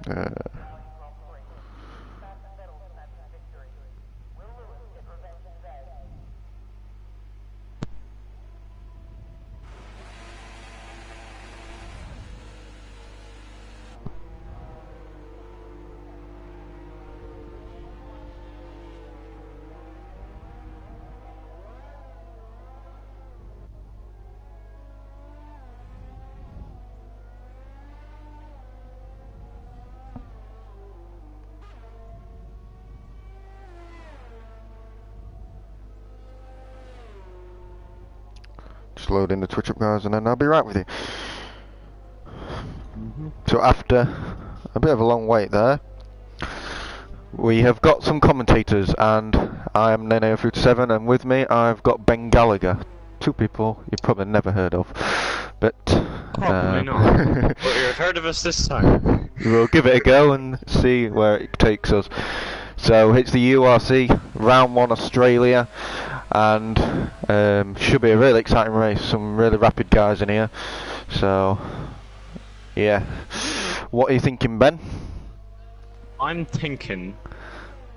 Uh, just loading the Twitch up, guys, and then I'll be right with you. So after a bit of a long wait there, we have got some commentators, and I am Nene037, and with me I've got Ben Gallagher. Two people you've probably never heard of, but probably not. But you've heard of us this time. We'll give it a go and see where it takes us. So it's the URC Round 1 Australia, and should be a really exciting race. Some really rapid guys in here. So yeah, what are you thinking, Ben? I'm thinking,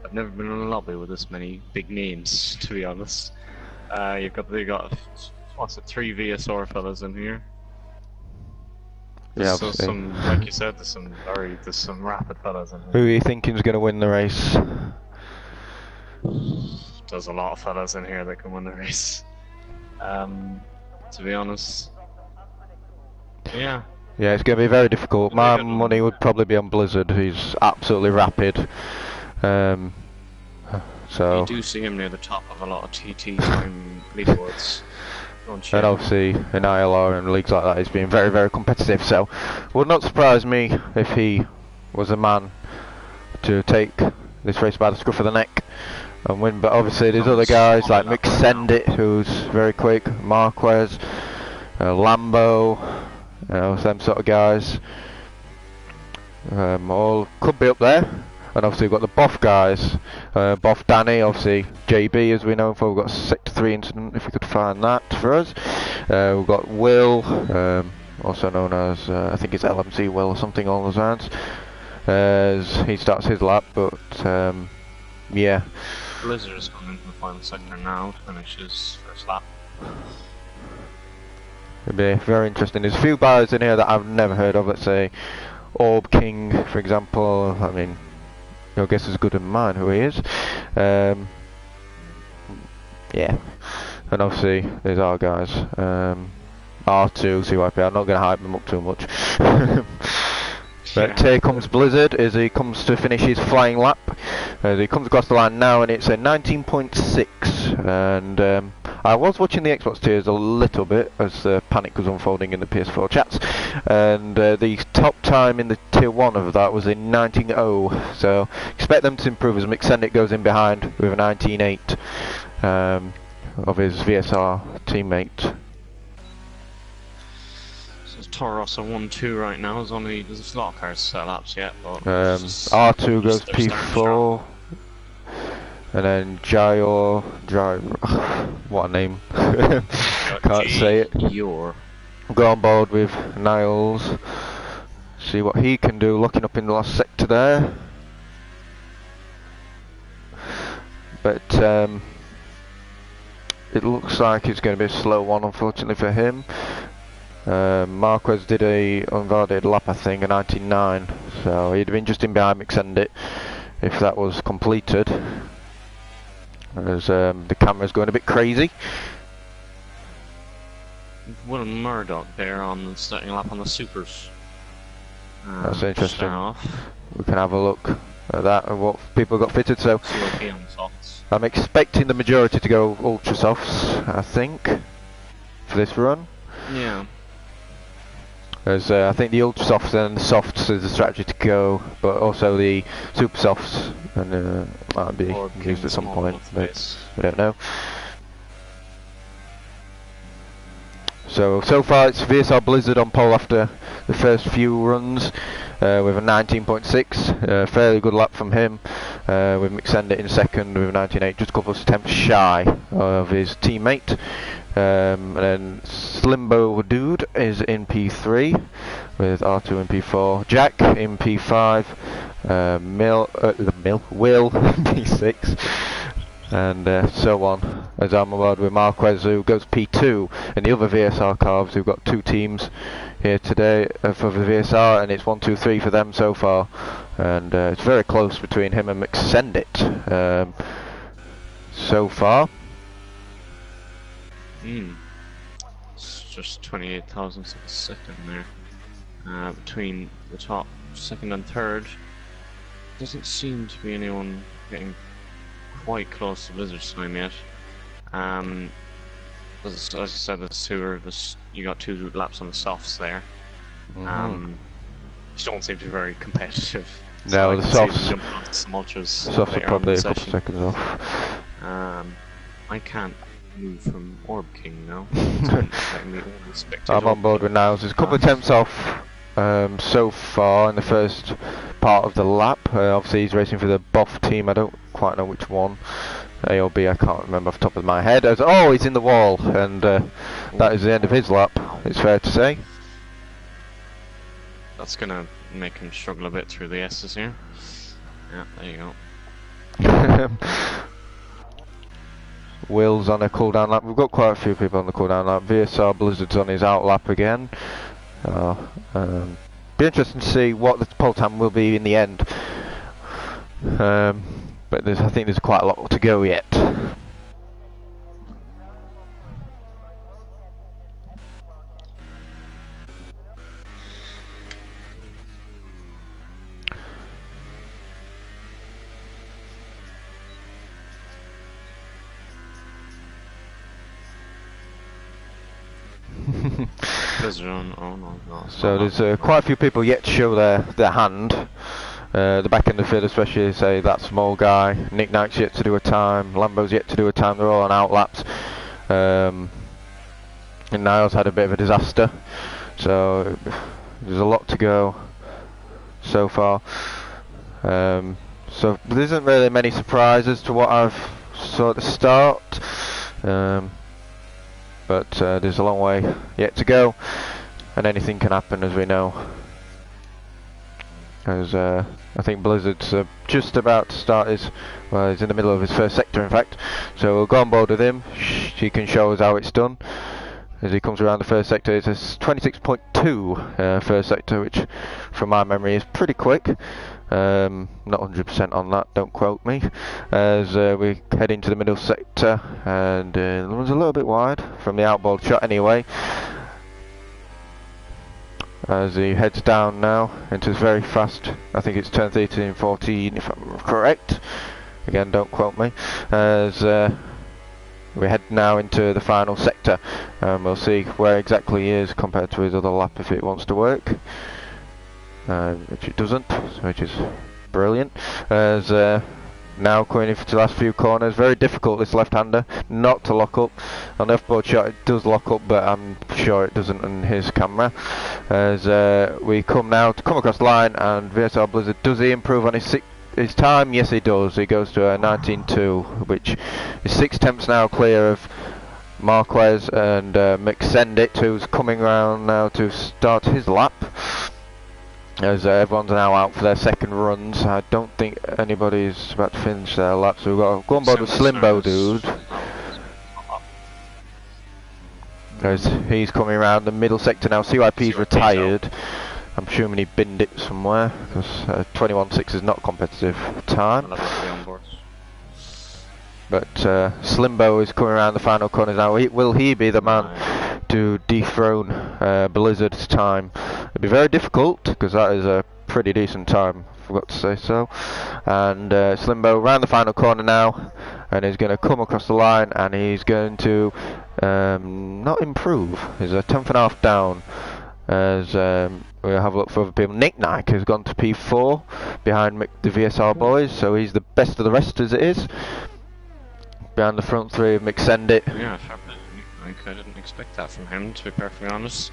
I've never been in a lobby with this many big names, to be honest. You've got what's it, 3 VSR fellas in here. Yeah, so some, like you said, there's some rapid fellas in here. Who are you thinking is going to win the race? There's a lot of fellas in here that can win the race. To be honest, yeah. Yeah, it's going to be very difficult. My money would probably be on Blizzard. He's absolutely rapid. So you do see him near the top of a lot of TT time leaderboards. And obviously in ILR and leagues like that he's been very, very competitive, so would not surprise me if he was a man to take this race by the scruff of the neck and win. But obviously there's other guys like McSendit, who's very quick, Marquez, Lambo, them sort of guys, all could be up there. And obviously we've got the Boff guys, Boff Danny, obviously JB as we know him for. We've got a Sector 3 incident, if we could find that for us. We've got Will, also known as, I think it's LMC Will or something along those lines, as he starts his lap, but yeah. Blizzard is coming into the final sector now to finish his first lap. It'll be very interesting. There's a few buyers in here that I've never heard of, let's say Orb King for example. I mean, your guess is good as mine who he is. Yeah, and obviously there's our guys, R2, CYP. I'm not going to hype them up too much. But here comes Blizzard as he comes to finish his flying lap. As he comes across the line now, and it's a 19.6. And I was watching the Xbox tiers a little bit as the panic was unfolding in the PS4 chats, and the top time in the tier 1 of that was in 19.0. So expect them to improve as McSendit goes in behind with a 19.8 of his VSR teammate. Toros are 1-2 right now. There's a lot of cars to set laps yet, but R2 goes P4, and then Jayor, what a name, can't say it. Go on board with Niles, see what he can do, looking up in the last sector there. But it looks like it's going to be a slow one, unfortunately for him. Marquez did a unvalidated lap, I think, a 99, so he'd have been just in behind McSendit if that was completed. As the camera's going a bit crazy. Will Murdoch there on the starting lap on the supers. That's interesting. We can have a look at that and what people got fitted. So I'm expecting the majority to go ultra softs, I think, for this run. Yeah. As I think the ultra softs and the softs is the strategy to go, but also the super softs and might be used at some point, but we don't know. So far it's VSR Blizzard on pole after the first few runs with a 19.6, fairly good lap from him, with McSendit in second with a 19.8, just a couple of attempts shy of his teammate. And then Slimbo Dude is in P3 with R2 in P4, Jack in P5, Will in P6, and so on. As I'm aboard with Marquez, who goes P2, and the other VSR cars who've got 2 teams here today for the VSR, and it's 1, 2, 3 for them so far, and it's very close between him and McSendit so far. It's just 28 thousandths of a second there between the top second and third. Doesn't seem to be anyone getting quite close to Blizzard's time yet. As I said, you got 2 laps on the softs there. Which don't seem to be very competitive. No, the softs are probably a couple seconds off. I can't move from Orb King now. I'm on board with Niles. There's a couple of attempts off so far in the first part of the lap. Obviously he's racing for the Boff team. I don't quite know which one. A or B, I can't remember off the top of my head. Oh, he's in the wall, and that is the end of his lap, it's fair to say. That's gonna make him struggle a bit through the S's here. Yeah, there you go. Will's on a cooldown lap. We've got quite a few people on the cooldown lap. VSR Blizzard's on his out lap again. Be interesting to see what the pole time will be in the end. But I think there's quite a lot to go yet. So there's quite a few people yet to show their hand. The back end of the field especially, say that small guy. Nick Knight's yet to do a time, Lambo's yet to do a time, they're all on out laps. And Niles had a bit of a disaster, so there's a lot to go so far. So there isn't really many surprises to what I've saw at the start. But there's a long way yet to go, and anything can happen, as we know. As I think Blizzard's just about to start he's in the middle of his first sector, in fact. So we'll go on board with him. He can show us how it's done. As he comes around the first sector, it's a 26.2 first sector, which, from my memory, is pretty quick. Not 100% on that, don't quote me. As we head into the middle sector, and the one's a little bit wide from the outboard shot anyway. As he heads down now into his very fast, I think it's turn 13, 14 if I'm correct. Again, don't quote me. As we head now into the final sector, and we'll see where exactly he is compared to his other lap if it wants to work. Which it doesn't, which is brilliant. As now coming in for the last few corners, very difficult this left-hander not to lock up. On the off-board shot it does lock up, but I'm sure it doesn't on his camera. As we come across the line, and VSR Blizzard, does he improve on his time? Yes he does. He goes to a 19.2, which is 6 tenths now clear of Marquez and McSendit, who's coming around now to start his lap. As everyone's now out for their second runs. I don't think anybody's about to finish their lap, so we've got to go on board with Slimbo Dude. As he's coming around the middle sector now. CYP's retired. I'm assuming he binned it somewhere, because 21.6 is not competitive time. But Slimbo is coming around the final corners now. Will he be the man to dethrone Blizzard's time? It'll be very difficult, because that is a pretty decent time, forgot to say so. And Slimbo round the final corner now, and he's going to come across the line, and he's going to not improve. He's a 10.5 down. As we'll have a look for other people. Nick Knight has gone to P4 behind the VSR boys, so he's the best of the rest as it is. Behind the front three of McSendit. Yeah, I didn't expect that from him, to be perfectly honest.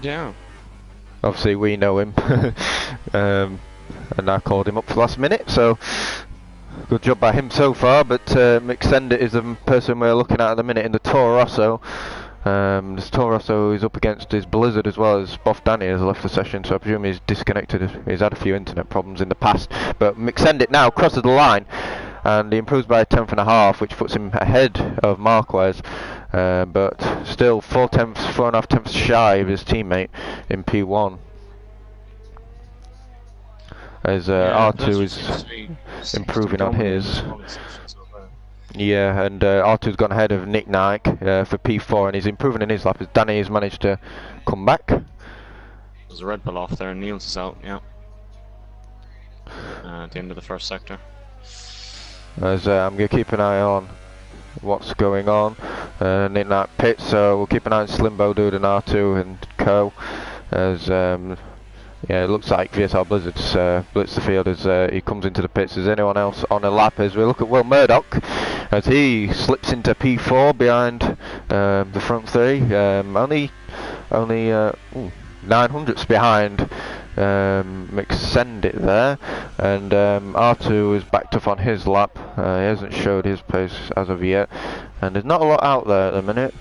Yeah. Obviously we know him, and I called him up for the last minute, so Good job by him so far, but McSendit is the person we're looking at the minute in the Toro Rosso. This Toro Rosso is up against his Blizzard as well as Boff Danny has left the session, so I presume he's disconnected. He's had a few internet problems in the past. But McSendit now crosses the line, and he improves by a tenth and a half, which puts him ahead of Marquez. But still 4.5 tenths shy of his teammate in P1. As R2 is improving on his. Yeah, and R2's gone ahead of Nick Nike for P4, and he's improving in his lap as Danny has managed to come back. There's a Red Bull off there, and Niels is out, yeah. At the end of the first sector. As I'm going to keep an eye on what's going on. Nick Nike pits, so we'll keep an eye on Slimbo Dude and R2 and Co. As yeah, it looks like VSR Blizzard's blitzed the field as he comes into the pits. Is anyone else on a lap as we look at Will Murdoch as he slips into P4 behind the front three. Only 900ths behind McSendit there, and R2 is backed up on his lap. He hasn't showed his pace as of yet, and there's not a lot out there at the minute,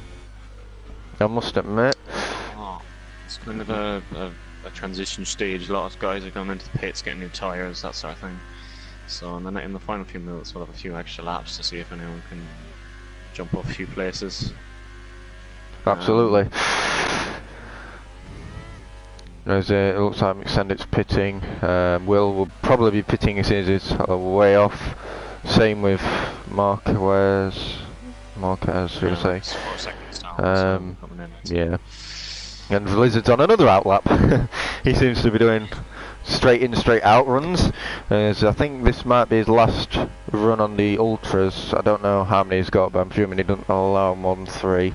I must admit. Oh, it's kind of a transition stage. A lot of guys are going into the pits, getting new tyres, that sort of thing. So in the final few minutes we'll have a few extra laps to see if anyone can jump up a few places. Absolutely. As it looks like McSendit's pitting. Will probably be pitting as soon as he's way off. Same with Marquez, should I say. 4 seconds down, so coming in. Yeah. And Blizzard's on another outlap. He seems to be doing straight in, straight out runs. As I think this might be his last run on the Ultras. I don't know how many he's got, but I'm assuming he doesn't allow more than 3.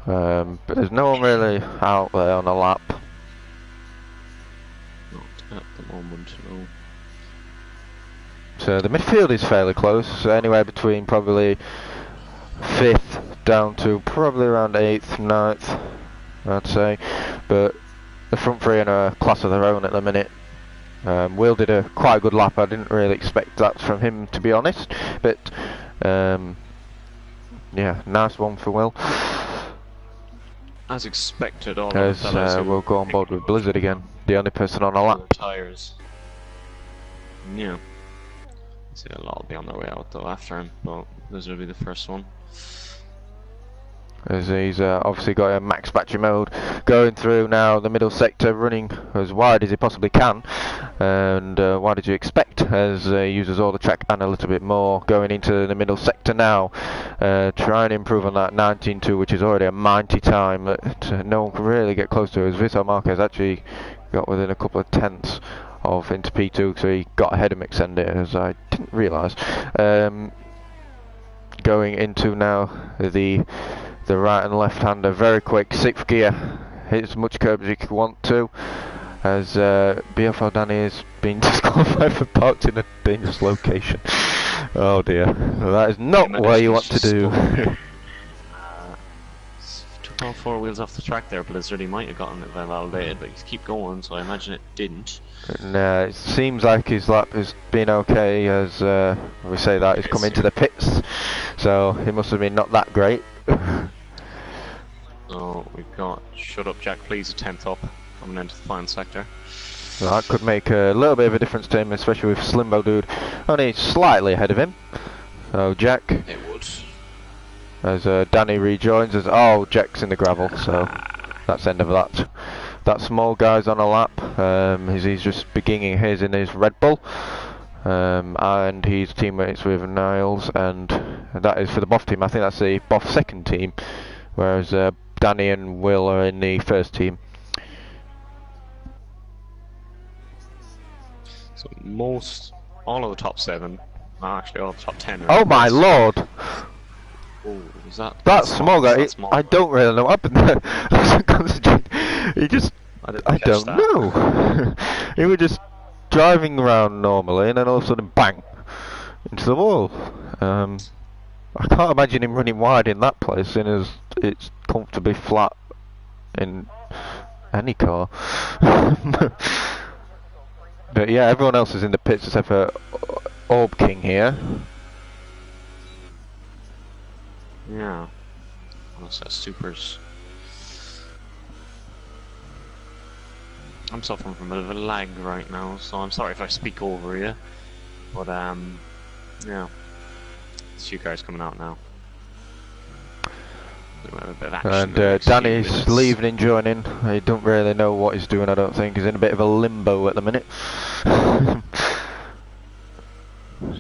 But there's no one really out there on a lap. Not at the moment, no. So the midfield is fairly close, anywhere between probably 5th down to probably around 8th, 9th, I'd say. But the front three are in a class of their own at the minute. Will did a quite good lap. I didn't really expect that from him, to be honest. But yeah, nice one for Will. As expected, all as of the we'll go on board with Blizzard again, the only person on a lap. Tires. Yeah. See, a lot will be on their way out though after him, but Blizzard will be the first one. As he's obviously got a max battery mode, going through now the middle sector, running as wide as he possibly can. And why did you expect, as he uses all the track and a little bit more, going into the middle sector now, trying to improve on that 19.2, which is already a mighty time that no one can really get close to, as Vitor Marquez actually got within a couple of tenths of into P2, so he got ahead of McSendit, as I didn't realise. Going into now the right and left hander, very quick, 6th gear, hit as much curb as you could want to, as BFL Danny has been disqualified for parked in a dangerous location. Oh dear, that is not what you want to do. Took all 4 wheels off the track there, Blizzard. He might have gotten it validated, but he's keep going, so I imagine it didn't. No, it seems like his lap has been okay, as we say that he's come into the pits, so he must have been not that great. So we've got Shut Up Jack Please a 10th up coming into the final sector. Well, that could make a little bit of a difference to him, especially with Slimbo Dude only slightly ahead of him. So Jack, It would. as Danny rejoins, as Jack's in the gravel, so that's the end of that. That small guy's on a lap, as he's just beginning his in his Red Bull. And he's teammates with Niles, and that is for the Boff team. I think that's the Boff second team, whereas Danny and Will are in the first team. So all of the top 7, actually all of the top 10. Oh my lord! Oh, is that small guy? I don't really know what happened there. He just, I don't know. He was just driving around normally, and then all of a sudden, bang, into the wall. I can't imagine him running wide in that place, seeing as it's comfortably flat in any car. But yeah, everyone else is in the pits except for Orb King here. Yeah. Unless that's supers. I'm suffering from a bit of a lag right now, so I'm sorry if I speak over you. But yeah. It's you guys coming out now. We have a bit of action And in the next few Danny's minutes. leaving and joining. He don't really know what he's doing, I don't think. He's in a bit of a limbo at the minute. So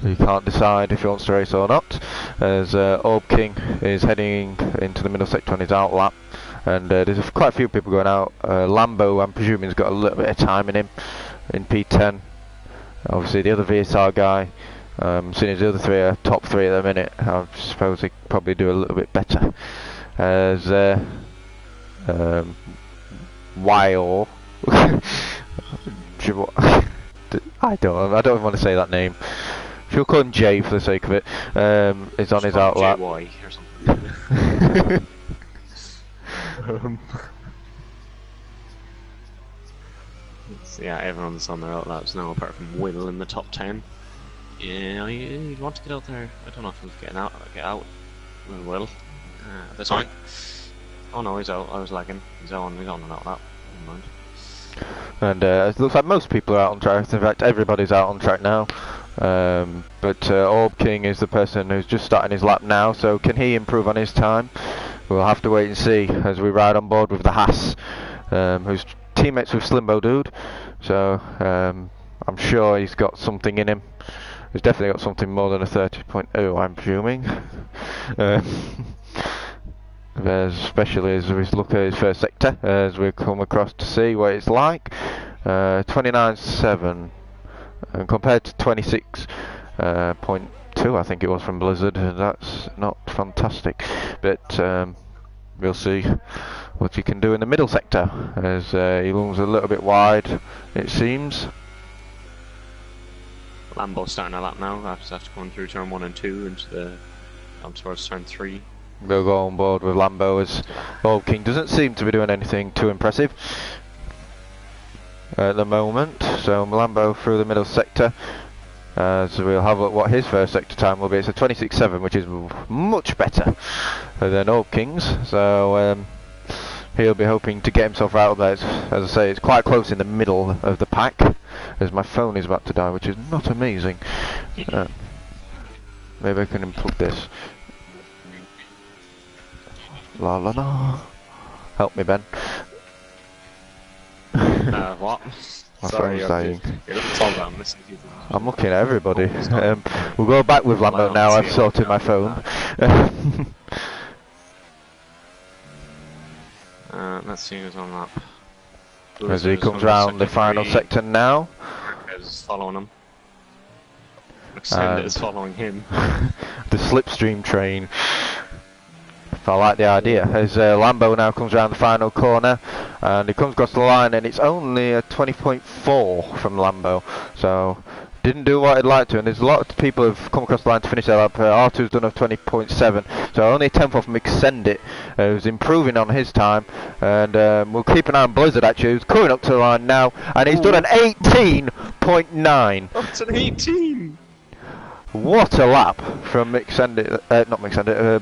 he can't decide if he wants to race or not. As Orb King is heading into the middle sector on his out lap. And there's quite a few people going out. Lambo, I'm presuming, has got a little bit of time in him in P10. Obviously the other VSR guy, seeing as the other three are top 3 at the minute, I suppose they could probably do a little bit better. As Weil I don't want to say that name. She'll call him Jay for the sake of it. Is on his out lap. JY or something. Yeah, everyone's on their out laps now, apart from Will in the top 10. Yeah, you want to get out there. I don't know if he's getting out. Get out. We will. This point. Oh no, he's out. I was lagging. He's on an out lap. Never mind. And it looks like most people are out on track. In fact, everybody's out on track now. But Orb King is the person who's just starting his lap now, so can he improve on his time? We'll have to wait and see as we ride on board with the Haas, who's teammates with Slimbo Dude. So I'm sure he's got something in him. He's definitely got something more than a 30.0, I'm presuming. Especially as we look at his first sector, as we come across to see what it's like. 29.7 and compared to 26.2 I think it was from Blizzard. That's not fantastic, but we'll see what he can do in the middle sector, as he looms a little bit wide, it seems. Lambo's starting a lap now after going through turn 1 and 2 into the towards turn 3. We'll go on board with Lambo, as Orb King doesn't seem to be doing anything too impressive at the moment. So Lambo through the middle sector, as we'll have a look what his first sector time will be. It's a 26.7, which is much better than Orb King's. So he'll be hoping to get himself out of there. As I say, it's quite close in the middle of the pack, as my phone is about to die, which is not amazing. Maybe I can unplug this. La la la. Help me, Ben. What? My Sorry, phone's dying. You're looking tall down, listen to you. I'm looking at everybody. We'll go back with Lambo now. I've sorted my phone. Let's see who's on that. As he comes round the final sector now. Marquez is following him. Extended is following him. The slipstream train. I like the idea. As Lambo now comes around the final corner, and he comes across the line, and it's only a 20.4 from Lambo, so didn't do what I'd like to. And there's a lot of people who've come across the line to finish their lap. R2's done a 20.7, so only a 10th off McSendit, who's improving on his time. And we'll keep an eye on Blizzard, actually, who's coming up to the line now, and he's done an 18.9. Oh, it's an 18! What a lap from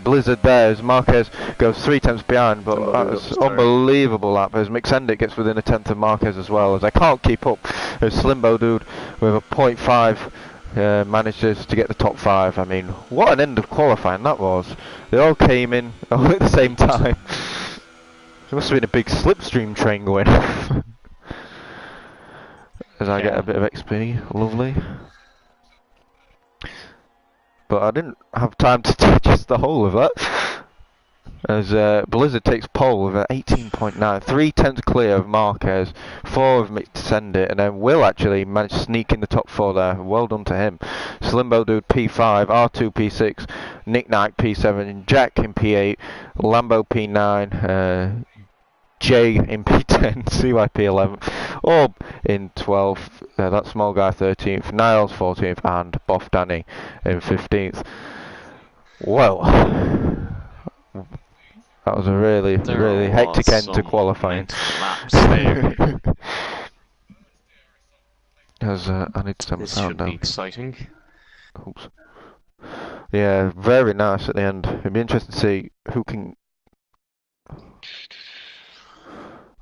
Blizzard there, as Marquez goes 3 tenths behind, but that's unbelievable lap, as McSendit gets within a tenth of Marquez as well, as I can't keep up, as Slimbo Dude with a 0.5 manages to get the top 5. I mean, what an end of qualifying that was. They all came in all at the same time. There must have been a big slipstream train going. As I get a bit of XP, lovely. But I didn't have time to digest the whole of that. As Blizzard takes pole with an 18.9, 3 tenths clear of Marquez, 4 of McSendit, and then Will actually managed to sneak in the top 4 there. Well done to him. Slimbo Dude P5, R2 P6, Nick Knight P7, Jack in P8, Lambo P9, J in P10, CYP 11, Orb in 12th, that small guy 13th, Niles 14th, and Boff Danny in 15th. Well, that was a really hectic end to qualifying. As I need to turn my This sound should be down. exciting. Oops. Yeah, very nice at the end. It'd be interesting to see who can.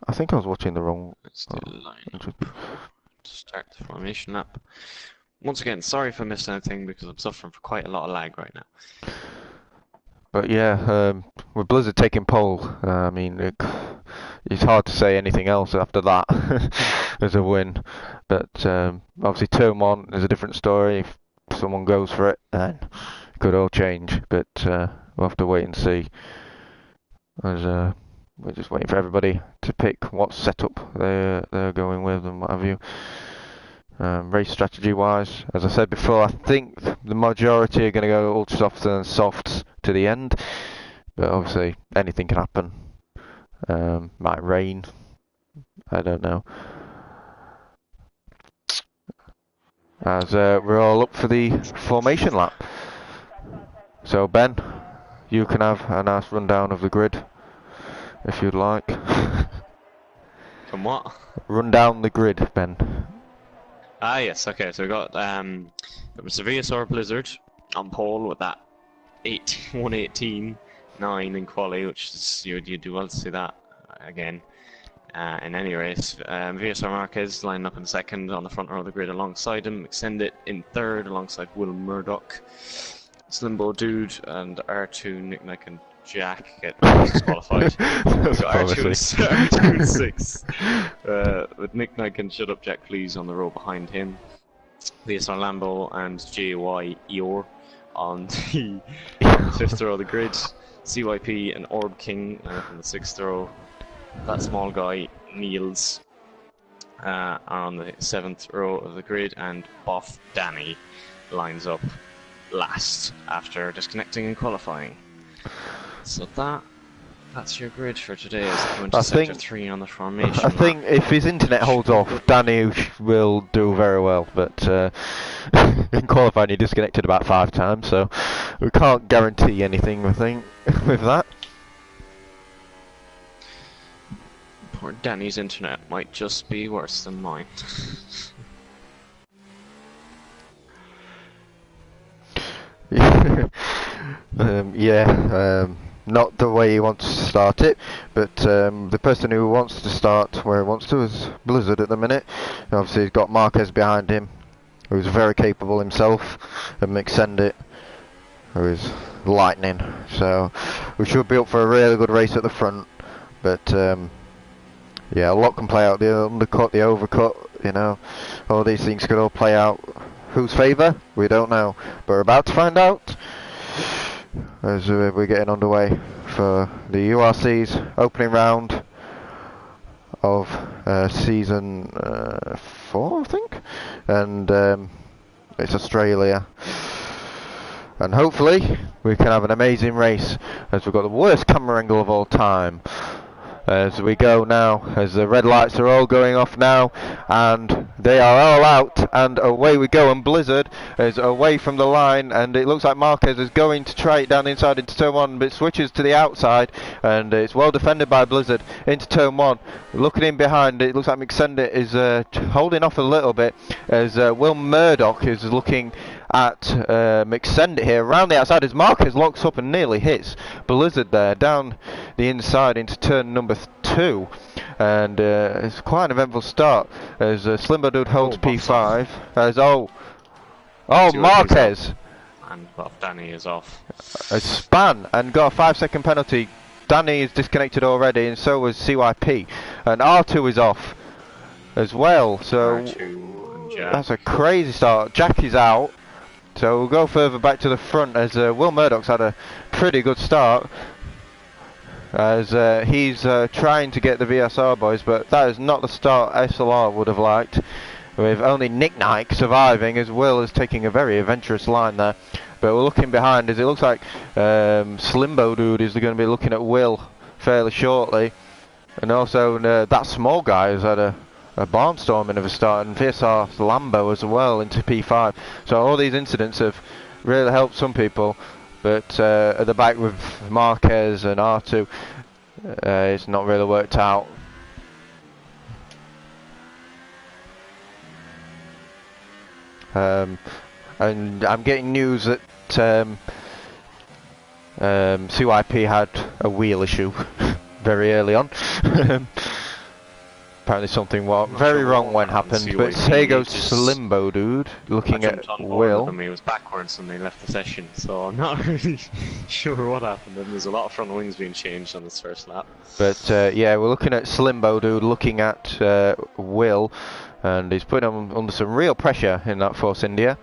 I think I was watching the wrong. Let's do the Interesting. lineup. Start the formation lap. Once again, sorry if I missed anything because I'm suffering from quite a lot of lag right now. But yeah, with Blizzard taking pole, I mean, it's hard to say anything else after that as a win. But obviously, turn one is a different story. If someone goes for it, then it could all change. But we'll have to wait and see. As we're just waiting for everybody to pick what setup they're going with and what have you. Race strategy wise, as I said before, I think the majority are going to go ultra softs and softs to the end, but obviously anything can happen. Might rain, I don't know. As we're all up for the formation lap. So Ben, you can have a nice rundown of the grid if you'd like. From what? Run down the grid, Ben. Ah, yes, okay, so we got it was the VSR Blizzard on pole with that 118.9 in quali, which is, you do well to see that again in any race. VSR Marquez lining up in second on the front row of the grid alongside him, Extend It in third alongside Will Murdoch, Slimbo Dude, and R2, Nick, Nick, and Jack get disqualified. R2 and 6. With Nick Knight and Shut Up Jack Please on the row behind him. VSR Lambo and JY Eor on the 5th row of the grid. CYP and Orb King on the 6th row. That small guy, Niels, are on the 7th row of the grid, and Boff Danny lines up last after disconnecting and qualifying. So that's your grid for today as we went to Sector 3 on the formation. I think if his internet holds off, Danny will do very well, but in qualifying he disconnected about 5 times, so we can't guarantee anything, I think, with that. Poor Danny's internet might just be worse than mine. Not the way he wants to start it, but the person who wants to start where he wants to is Blizzard at the minute. Obviously he's got Marquez behind him, who's very capable himself, and McSendit, who is lightning. So we should be up for a really good race at the front, but yeah, a lot can play out. The undercut, the overcut, you know, all these things could all play out. Whose favour? We don't know, but we're about to find out as we're getting underway for the URC's opening round of season 4, I think, and it's Australia, and hopefully we can have an amazing race as we've got the worst camera angle of all time. As we go now, as the red lights are all going off now, and they are all out, and away we go, and Blizzard is away from the line, and it looks like Marquez is going to try it down inside into turn 1, but switches to the outside, and it's well defended by Blizzard into turn 1. Looking in behind, it looks like McSendit is holding off a little bit, as Will Murdoch is looking at McSendit here around the outside as Marquez locks up and nearly hits Blizzard there down the inside into turn number 2, and it's quite an eventful start as Slimbo Dude holds P5 as Marquez and Boff Danny is off. A span and got a 5-second penalty. Danny is disconnected already, and so was CYP, and R2 is off as well, so that's a crazy start. Jack is out. So we'll go further back to the front as Will Murdoch's had a pretty good start as he's trying to get the VSR boys, but that is not the start SLR would have liked, with only Nick Nike surviving as Will is taking a very adventurous line there. But we're looking behind as it looks like Slimbo Dude is going to be looking at Will fairly shortly, and also that small guy has had a barnstorming of a start, and VSR Lambo as well into P5. So all these incidents have really helped some people, but at the back with Marquez and R2, it's not really worked out. And I'm getting news that CYP had a wheel issue very early on. Apparently something went very wrong when happened, but here goes Slimbo dude looking at Will. He was backwards and they left the session, so I'm not really sure what happened. And there's a lot of front wings being changed on this first lap. But yeah, we're looking at Slimbo dude looking at Will, and he's putting him under some real pressure in that Force India.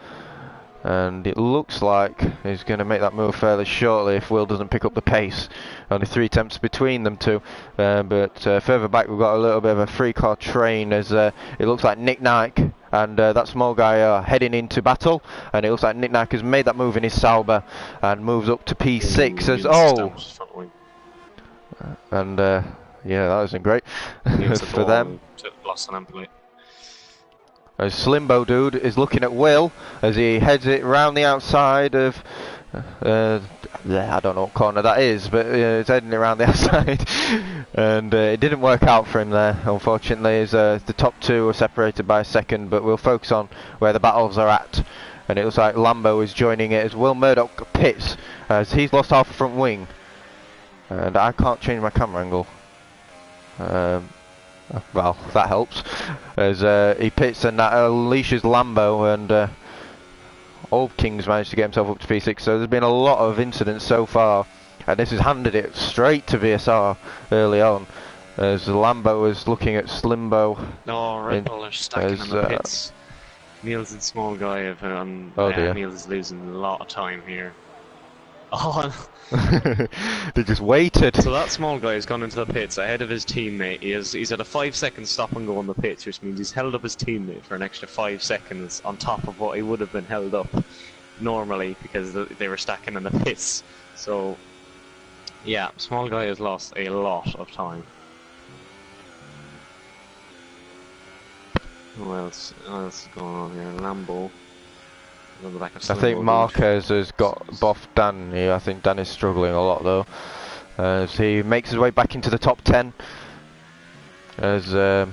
And it looks like he's going to make that move fairly shortly if Will doesn't pick up the pace. Only 3 attempts between them two. But further back we've got a little bit of a 3-car train as it looks like Nick Nike and that small guy are heading into battle. And it looks like Nick Nike has made that move in his Sauber and moves up to P6 as and yeah, that wasn't great for them. As Slimbo dude is looking at Will as he heads it round the outside of I don't know what corner that is, but he's heading it around the outside and it didn't work out for him there, unfortunately, as the top two are separated by a second. But we'll focus on where the battles are at, and it looks like Lambo is joining it as Will Murdoch pits as he's lost half a front wing, and I can't change my camera angle. Well, that helps, as he pits and that unleashes Lambo, and Old King's managed to get himself up to P6, so there's been a lot of incidents so far, and this has handed it straight to VSR early on, as Lambo is looking at Slimbo. No, Red Bull are stacking in the pits. Niels and small guy have, oh dear. Niels is losing a lot of time here. Oh, they just waited. So that small guy has gone into the pits ahead of his teammate. He's at a 5-second stop and go on the pits, which means he's held up his teammate for an extra 5 seconds on top of what he would have been held up normally because they were stacking in the pits. So yeah, small guy has lost a lot of time. What else is going on here? Lambo. I think Marquez has got buffed Dan here. I think Dan is struggling a lot though, as he makes his way back into the top 10. As it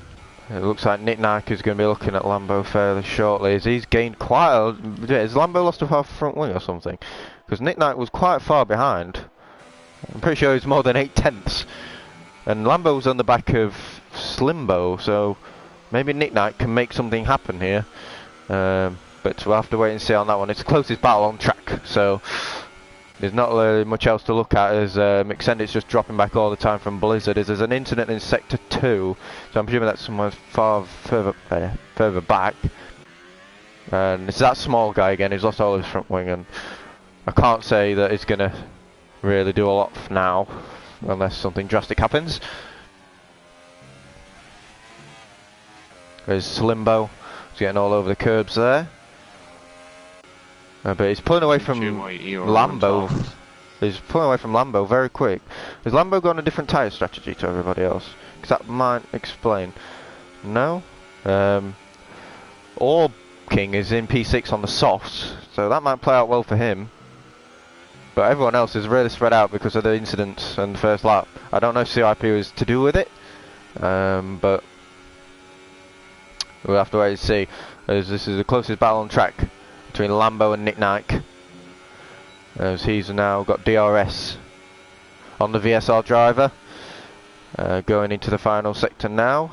looks like Nick Nike is going to be looking at Lambo fairly shortly, as he's gained quite a... Has Lambo lost a half front wing or something? Because Nick Nike was quite far behind. I'm pretty sure he's more than 8 tenths. And Lambo's on the back of Slimbo, so maybe Nick Nike can make something happen here. But we'll have to wait and see on that one. It's the closest battle on track, so there's not really much else to look at, as McSendit's just dropping back all the time from Blizzard. As there's an incident in Sector 2, so I'm presuming that's somewhere far further back. And it's that small guy again who's lost all his front wing, and I can't say that it's going to really do a lot now, unless something drastic happens. There's Slimbo, he's getting all over the curbs there. But he's pulling away from Lambo. He's pulling away from Lambo very quick. Has Lambo got a different tyre strategy to everybody else? Because that might explain. No? Orb King is in P6 on the softs, so that might play out well for him. But everyone else is really spread out because of the incidents and the first lap. I don't know if CIP was to do with it, but we'll have to wait and see, as this is the closest battle on track between Lambo and Nick Nike, as he's now got DRS on the VSR driver, going into the final sector now.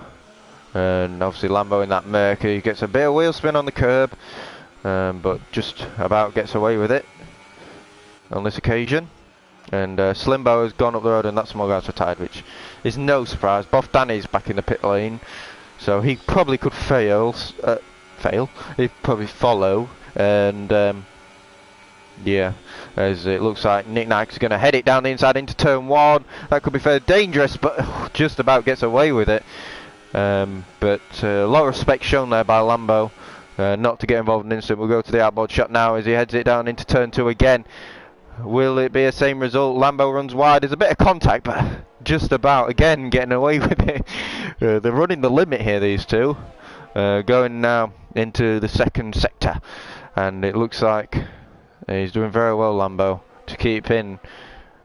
And obviously Lambo in that Merc, he gets a bit of wheel spin on the curb, but just about gets away with it on this occasion. And Slimbo has gone up the road, and that small guy's retired, which is no surprise. Boff Danny's back in the pit lane, so he probably could fail. He'd probably follow. And yeah, as it looks like Nick Nike's going to head it down the inside into turn 1. That could be fairly dangerous, but just about gets away with it. But a lot of respect shown there by Lambo, not to get involved in an incident. We'll go to the outboard shot now as he heads it down into turn 2 again. Will it be a same result? Lambo runs wide. There's a bit of contact, but just about again getting away with it. They're running the limit here, these two. Going now into the second sector, and it looks like he's doing very well, Lambo, to keep in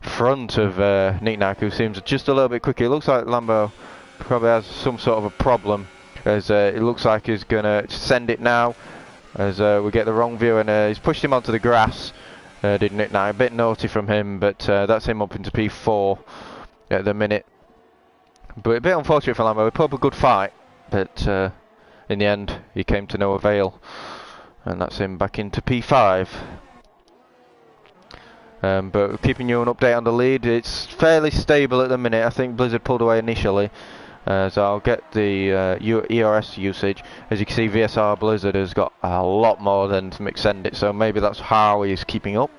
front of Nick Nike, who seems just a little bit quicker. It looks like Lambo probably has some sort of a problem, as it looks like he's going to send it now as we get the wrong view, and he's pushed him onto the grass. Did Nick Knight. A bit naughty from him, but that's him up into P4 at the minute. But a bit unfortunate for Lambo. He put up a good fight, but in the end he came to no avail, and that's him back into P5. But keeping you an update on the lead, it's fairly stable at the minute. I think Blizzard pulled away initially, so I'll get the URC usage. As you can see, VSR Blizzard has got a lot more than McSendit, so maybe that's how he's keeping up.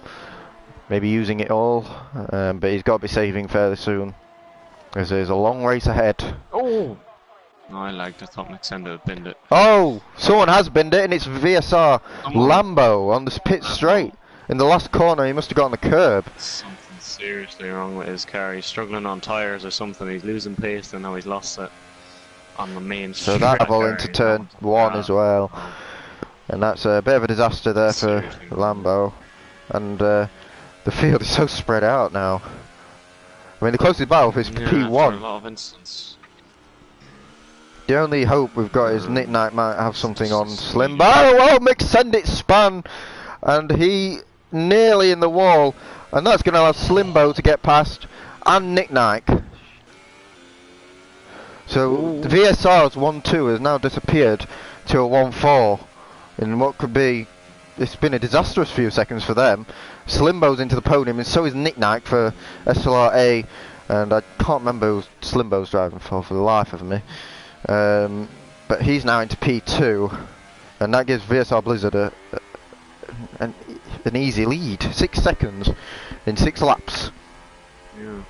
Maybe using it all, but he's got to be saving fairly soon, as there's a long race ahead. Oh! No, I thought McSender had binned it. Oh! Someone has binned it, and it's VSR Lambo on the pit straight. In the last corner, he must have got on the curb. Something seriously wrong with his car. He's struggling on tyres or something. He's losing pace, and now he's lost it on the main straight. So that all into turn 1 as well. And that's a bit of a disaster there for Lambo. And the field is so spread out now. I mean, the closest battle is P1. A lot of instance. The only hope we've got is Nick Knight might have something on Slimbo. Oh, McSendit span! And he nearly in the wall, and that's going to allow Slimbo to get past, and Nick Knight. So the VSR's 1-2 has now disappeared to a 1-4 in what could be, it's been a disastrous few seconds for them. Slimbo's into the podium, and so is Nick Knight for SLR-A, and I can't remember who Slimbo's driving for the life of me. But he's now into P2, and that gives VSR Blizzard an easy lead. 6 seconds in 6 laps. Yeah.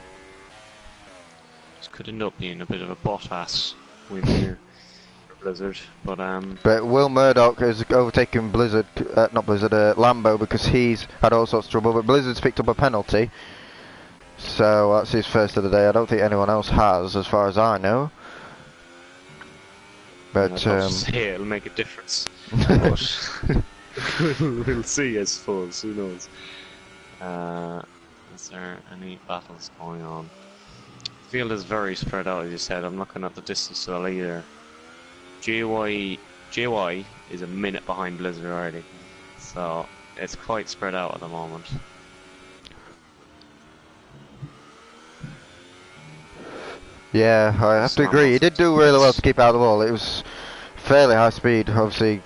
This could end up being a bit of a Bottas win here for Blizzard, but Will Murdoch has overtaken Blizzard, Lambo, because he's had all sorts of trouble. But Blizzard's picked up a penalty, so that's his first of the day. I don't think anyone else has, as far as I know. But say it'll make a difference. We'll see, I suppose. Who knows? Is there any battles going on? The field is very spread out, as you said. I'm looking at the distance to the leader. JY is a minute behind Blizzard already, so it's quite spread out at the moment. Yeah, I have to agree. He did do really well to keep out of the wall. It was fairly high speed. Obviously,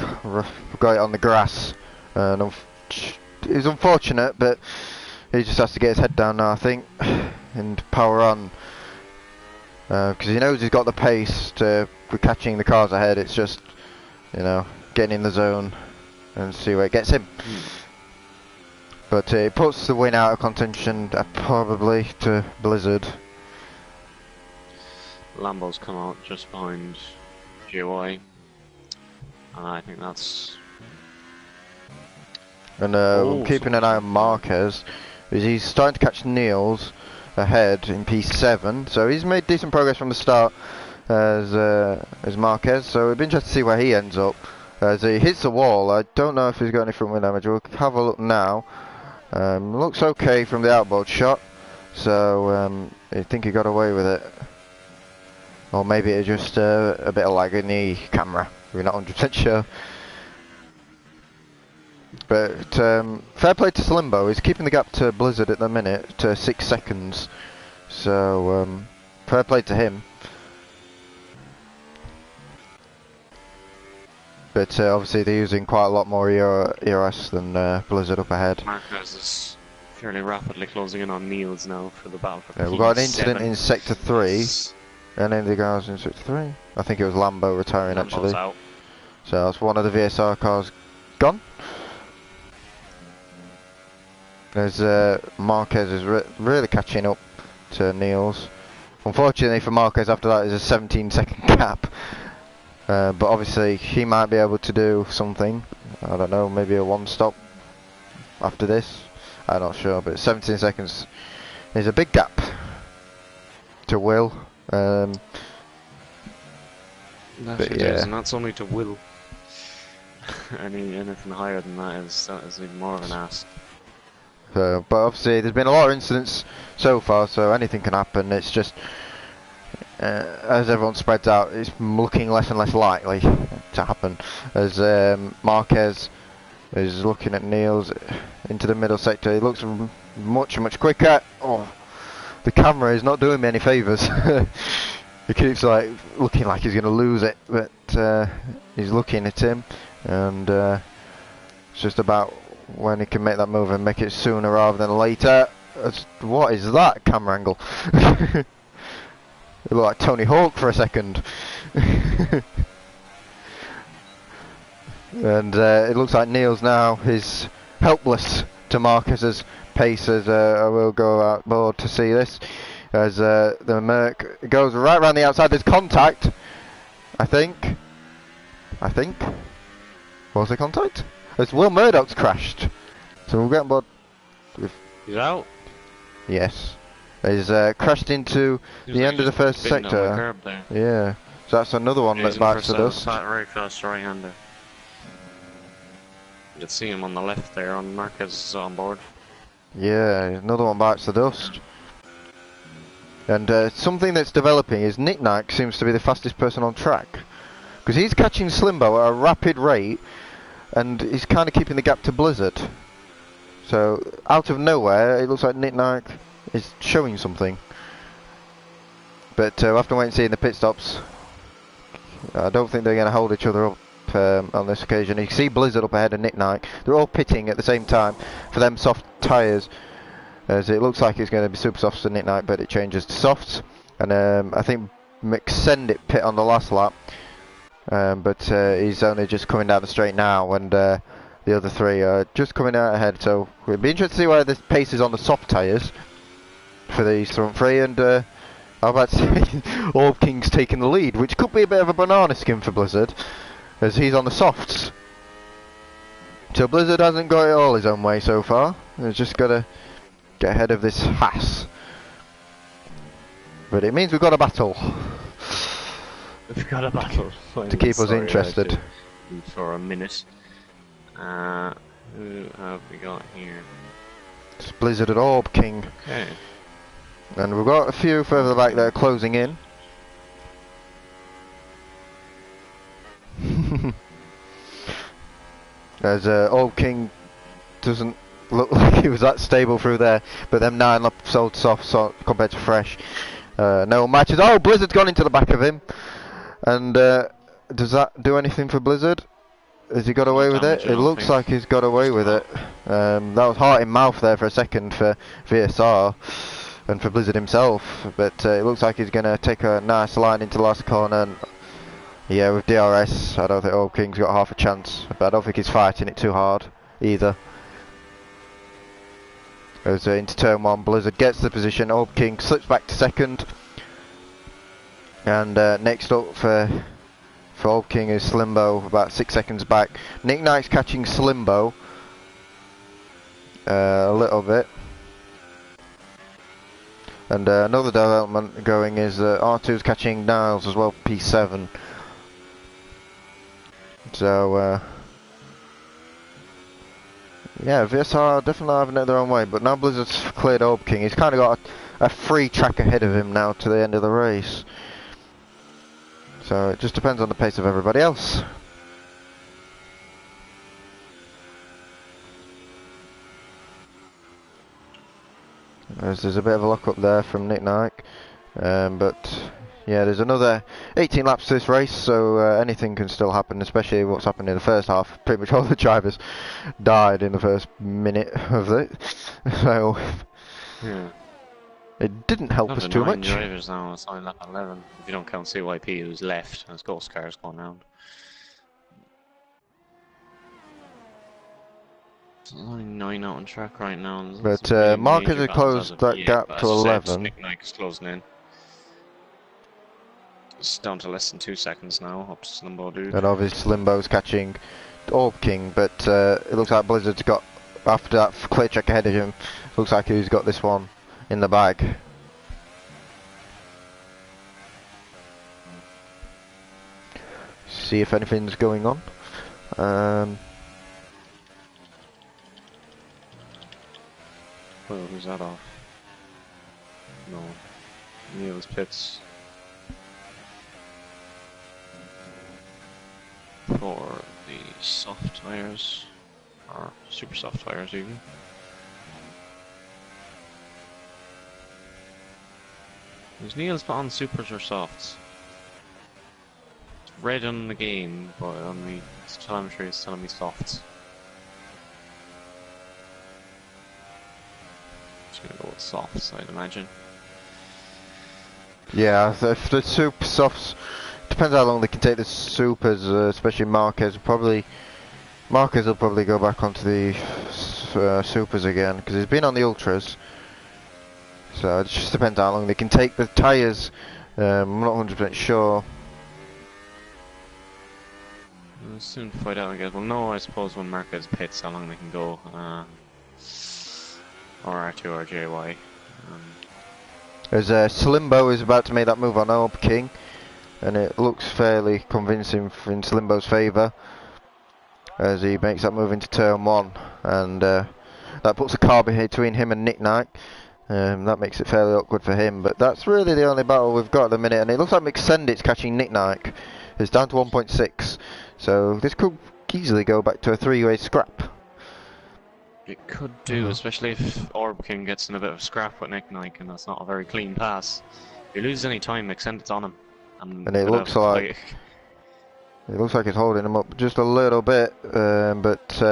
got it on the grass. And it was unfortunate, but he just has to get his head down now, I think, and power on. Because he knows he's got the pace to catching the cars ahead. It's just, you know, getting in the zone and see where it gets him. But it puts the win out of contention, probably, to Blizzard. Lambo's come out just behind GY, and I think that's... And keeping an eye on Marquez, is he's starting to catch Niels ahead in P7, so he's made decent progress from the start as Marquez, so it'd be interesting to see where he ends up. As he hits the wall, I don't know if he's got any front wing damage. We'll have a look now. Looks okay from the outboard shot, so I think he got away with it. Or maybe it's just a bit of lag in the camera. We're not 100% sure. But fair play to Slimbo. He's keeping the gap to Blizzard at the minute to 6 seconds. So fair play to him. But obviously they're using quite a lot more ERS than Blizzard up ahead. Marquez is fairly rapidly closing in on Niels now for the battle for We've got an incident in Sector 3. And then the guys in Sector 3. I think it was Lambo retiring actually. Out. So that's one of the VSR cars gone. There's Marquez is really catching up to Niels. Unfortunately for Marquez, after that is a 17-second gap. But obviously he might be able to do something. I don't know, maybe a one-stop after this. I'm not sure, but 17 seconds is a big gap to Will. That But it yeah. is, and that's only to Will. Anything higher than that is even more of an ask. So, but obviously there's been a lot of incidents so far, so anything can happen. It's just as everyone spreads out, it's looking less and less likely. to happen, as Marquez is looking at Niels into the middle sector. He looks much quicker. Oh, the camera is not doing me any favours. He keeps like looking like he's going to lose it, but he's looking at him, and it's just about when he can make that move and make it sooner rather than later. What is that camera angle? It looked like Tony Hawk for a second. And it looks like Niels now is helpless to Marcus's pace, as I will go outboard to see this. As the Merc goes right around the outside, there's contact. I think. Was there contact? As Will Murdoch's crashed. So we'll get on board with... He's out? Yes. He's crashed into the end of the first sector. Yeah. So that's another one that bites the dust. Very fast right-hander. You can see him on the left there on Marquez on board. Yeah, another one bites the dust. And something that's developing is Nick Knight seems to be the fastest person on track. Because he's catching Slimbo at a rapid rate, and he's kind of keeping the gap to Blizzard. So, out of nowhere, it looks like Nick Knight is showing something. But we'll have to wait and see in the pit stops. I don't think they're going to hold each other up on this occasion. You can see Blizzard up ahead of Nick Knight. They're all pitting at the same time for them soft tyres. As it looks like it's going to be super softs for Nick Knight, but it changes to softs. And I think McSendit pit on the last lap. But he's only just coming down the straight now, and the other three are just coming out ahead. So we'll be interested to see where this pace is on the soft tyres for these front three. And I'm about to say Orb King's taking the lead, which could be a bit of a banana skin for Blizzard, as he's on the softs. So Blizzard hasn't got it all his own way so far. He's just got to get ahead of this Haas. But it means we've got a battle. We've got a battle. To keep us interested. For a minute. Who have we got here? It's Blizzard and Orb King. Okay. And we've got a few further back that are closing in. As Orb King doesn't look like he was that stable through there, but them 9 laps sold soft compared to fresh. No matches. Oh, Blizzard's gone into the back of him. And does that do anything for Blizzard? Has he got away with it? It looks like he's got away with it. That was heart in mouth there for a second for VSR and for Blizzard himself. But it looks like he's going to take a nice line into the last corner. And yeah, with DRS, I don't think Orb King's got half a chance. But I don't think he's fighting it too hard either. As into turn 1, Blizzard gets the position. Orb King slips back to second. And next up for Orb King is Slimbo, about 6 seconds back. Nick Knight's catching Slimbo a little bit. And another development going is R2's catching Niles as well, P7. So yeah, VSR definitely having it their own way, but now Blizzard's cleared Orb King. He's kind of got a free track ahead of him now to the end of the race. So it just depends on the pace of everybody else. As there's a bit of a lock up there from Nick Knight. But yeah, there's another 18 laps to this race, so anything can still happen, especially what's happened in the first half. Pretty much all the drivers died in the first minute of it. So yeah. It didn't help us too much. Drivers now, it's only lap 11. If you don't count CYP, who's left, and his ghost cars going round. It's only 9 out on track right now. But Marcus has closed that gap to 11. Nick Knight's closing in. It's down to less than 2 seconds now, up to Slimbo dude. And obviously Slimbo's catching Orb King, but it looks like Blizzard's got, after that clear check ahead of him, looks like he's got this one in the bag. See if anything's going on. Well, who's that off? No. Neil's pits. for the soft tyres, or super soft tyres even. Is Neil's put on supers or softs? It's red on the game, but on the telemetry it's telling me softs. Just gonna go with softs, I'd imagine. Yeah, if the super softs, depends how long they can take the supers, especially Marquez will probably go back onto the supers again, because he's been on the ultras. So it just depends how long they can take the tyres. I'm not 100% sure. We'll soon find out, I guess. Well, no, I suppose when Marquez pits, how long they can go. Or R2 or JY. As Slimbo is about to make that move on Orb King, and it looks fairly convincing in Slimbo's favour as he makes that move into turn 1, and that puts a car between him and Nick Knight. That makes it fairly awkward for him, but that's really the only battle we've got at the minute, and it looks like McSendit's catching Nick Knight. It's down to 1.6, so this could easily go back to a 3-way scrap. It could do, especially if Orb King gets in a bit of a scrap with Nick Knight, and that's not a very clean pass. If he loses any time, McSendit's on him. And it looks like it's holding him up just a little bit, but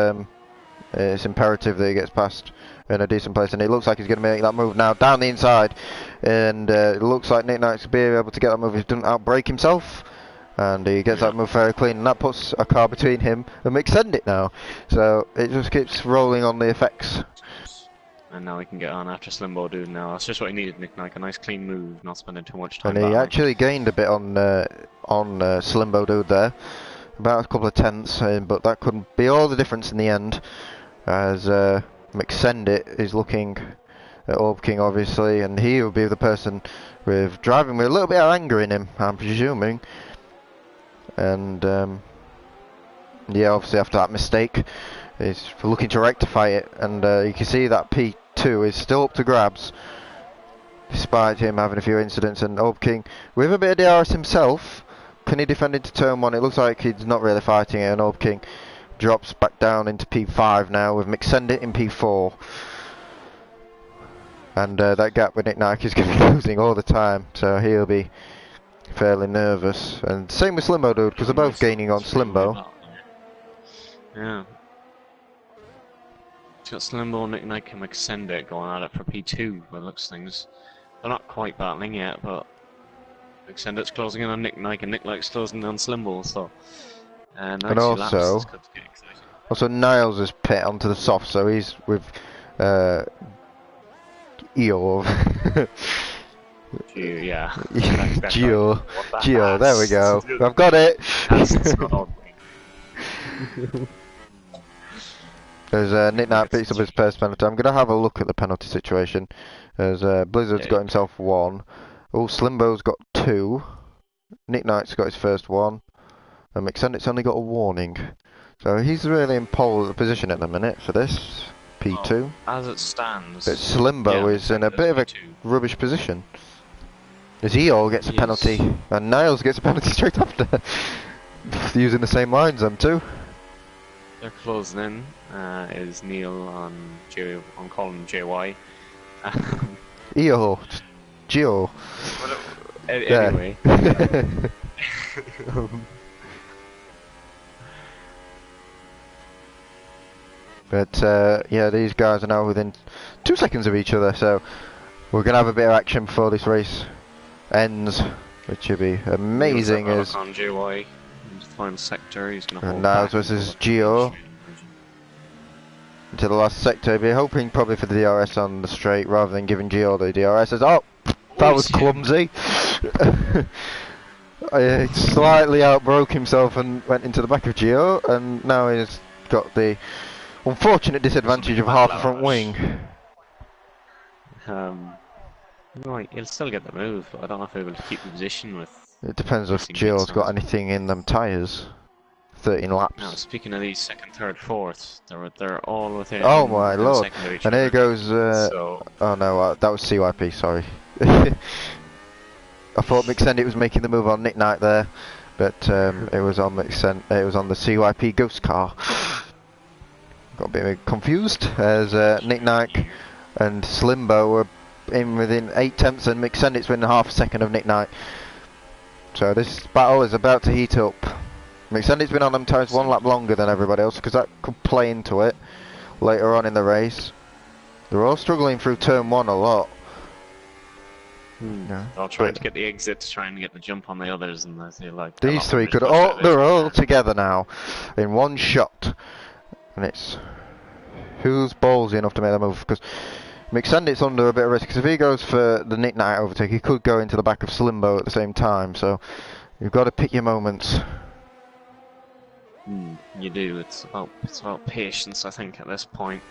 it's imperative that he gets past in a decent place, and it looks like he's going to make that move now down the inside, and it looks like Nick Knight's be able to get that move. He doesn't outbrake himself, and he gets that move very clean, and that puts a car between him and McSendit now. So it just keeps rolling on the effects. And now we can get on after Slimbo Dude now. That's just what he needed, Nick Knight. A nice clean move, not spending too much time. And he actually gained a bit on Slimbo Dude there, about a couple of tenths, but that couldn't be all the difference in the end, as McSendit is looking at Orb King obviously, and he will be the person with driving with a little bit of anger in him, I'm presuming. And yeah, obviously after that mistake, he's looking to rectify it, and you can see that P2 is still up to grabs, despite him having a few incidents. And Orb King, with a bit of DRS himself, can he defend into turn 1? It looks like he's not really fighting it, and Orb King drops back down into P5 now with McSendit in P4. And that gap with Nick Knight is going to be losing all the time, so he'll be fairly nervous. And same with Slimbo Dude, because they're both gaining on Slimbo. Yeah. It's got Slimbo, Nick Knight and McSendit going at it for P2 by the looks of things. They're not quite battling yet, but McSendit's closing in on Nick Knight and Nick Knight's closing in on Slimbo, so... And also Niles has pit onto the soft, so he's with Eeyore. Yeah. Gio, there we go. I've got it. As Nick Knight picks up his first penalty, I'm going to have a look at the penalty situation. As Blizzard's got himself 1. Oh, Slimbo's got 2. Nick Knight's got his first 1. And McSendit's only got a warning. So he's really in pole position at the minute for this P2. Well, as it stands, but Slimbo is in a bit of a rubbish position. As Eeyore gets a penalty, and Niles gets a penalty straight after. Using the same lines, them two. They're closing in. Is Neil on calling JY. Eeyore. Gio. Anyway. But yeah, these guys are now within 2 seconds of each other, so we're going to have a bit of action before this race ends, which would be amazing. As on JY in the final sector, he's going to hold Niles versus Gio into the last sector. Be hoping probably for the DRS on the straight rather than giving Gio the DRS. Oh, that was clumsy. He slightly outbroke himself and went into the back of Gio, and now he's got the unfortunate disadvantage of half a front wing. He'll still get the move, but I don't know if he'll be able to keep the position with... It depends if Gio's got anything in them tyres. 13 laps. Now, speaking of these second, third, fourth, they're all within... Oh my lord. And here goes... oh no, that was CYP, sorry. I thought McSendit was making the move on Nick Knight there, but it was on the CYP Ghost car. Got a bit confused as Nick Knight and Slimbo were in within 8/10, and McSendit's within half a second of Nick Knight. So this battle is about to heat up. McSendit's been on them tires 1 lap longer than everybody else, because that could play into it later on in the race. They're all struggling through turn 1 a lot. Yeah. I'll try to get the exit to try and get the jump on the others, and I feel like these three could they're all together now in one shot, and it's who's ballsy enough to make that move, because McSendit's under a bit of risk, because if he goes for the Nick Knight overtake, he could go into the back of Slimbo at the same time, so you've got to pick your moments. You do. It's about patience, I think, at this point.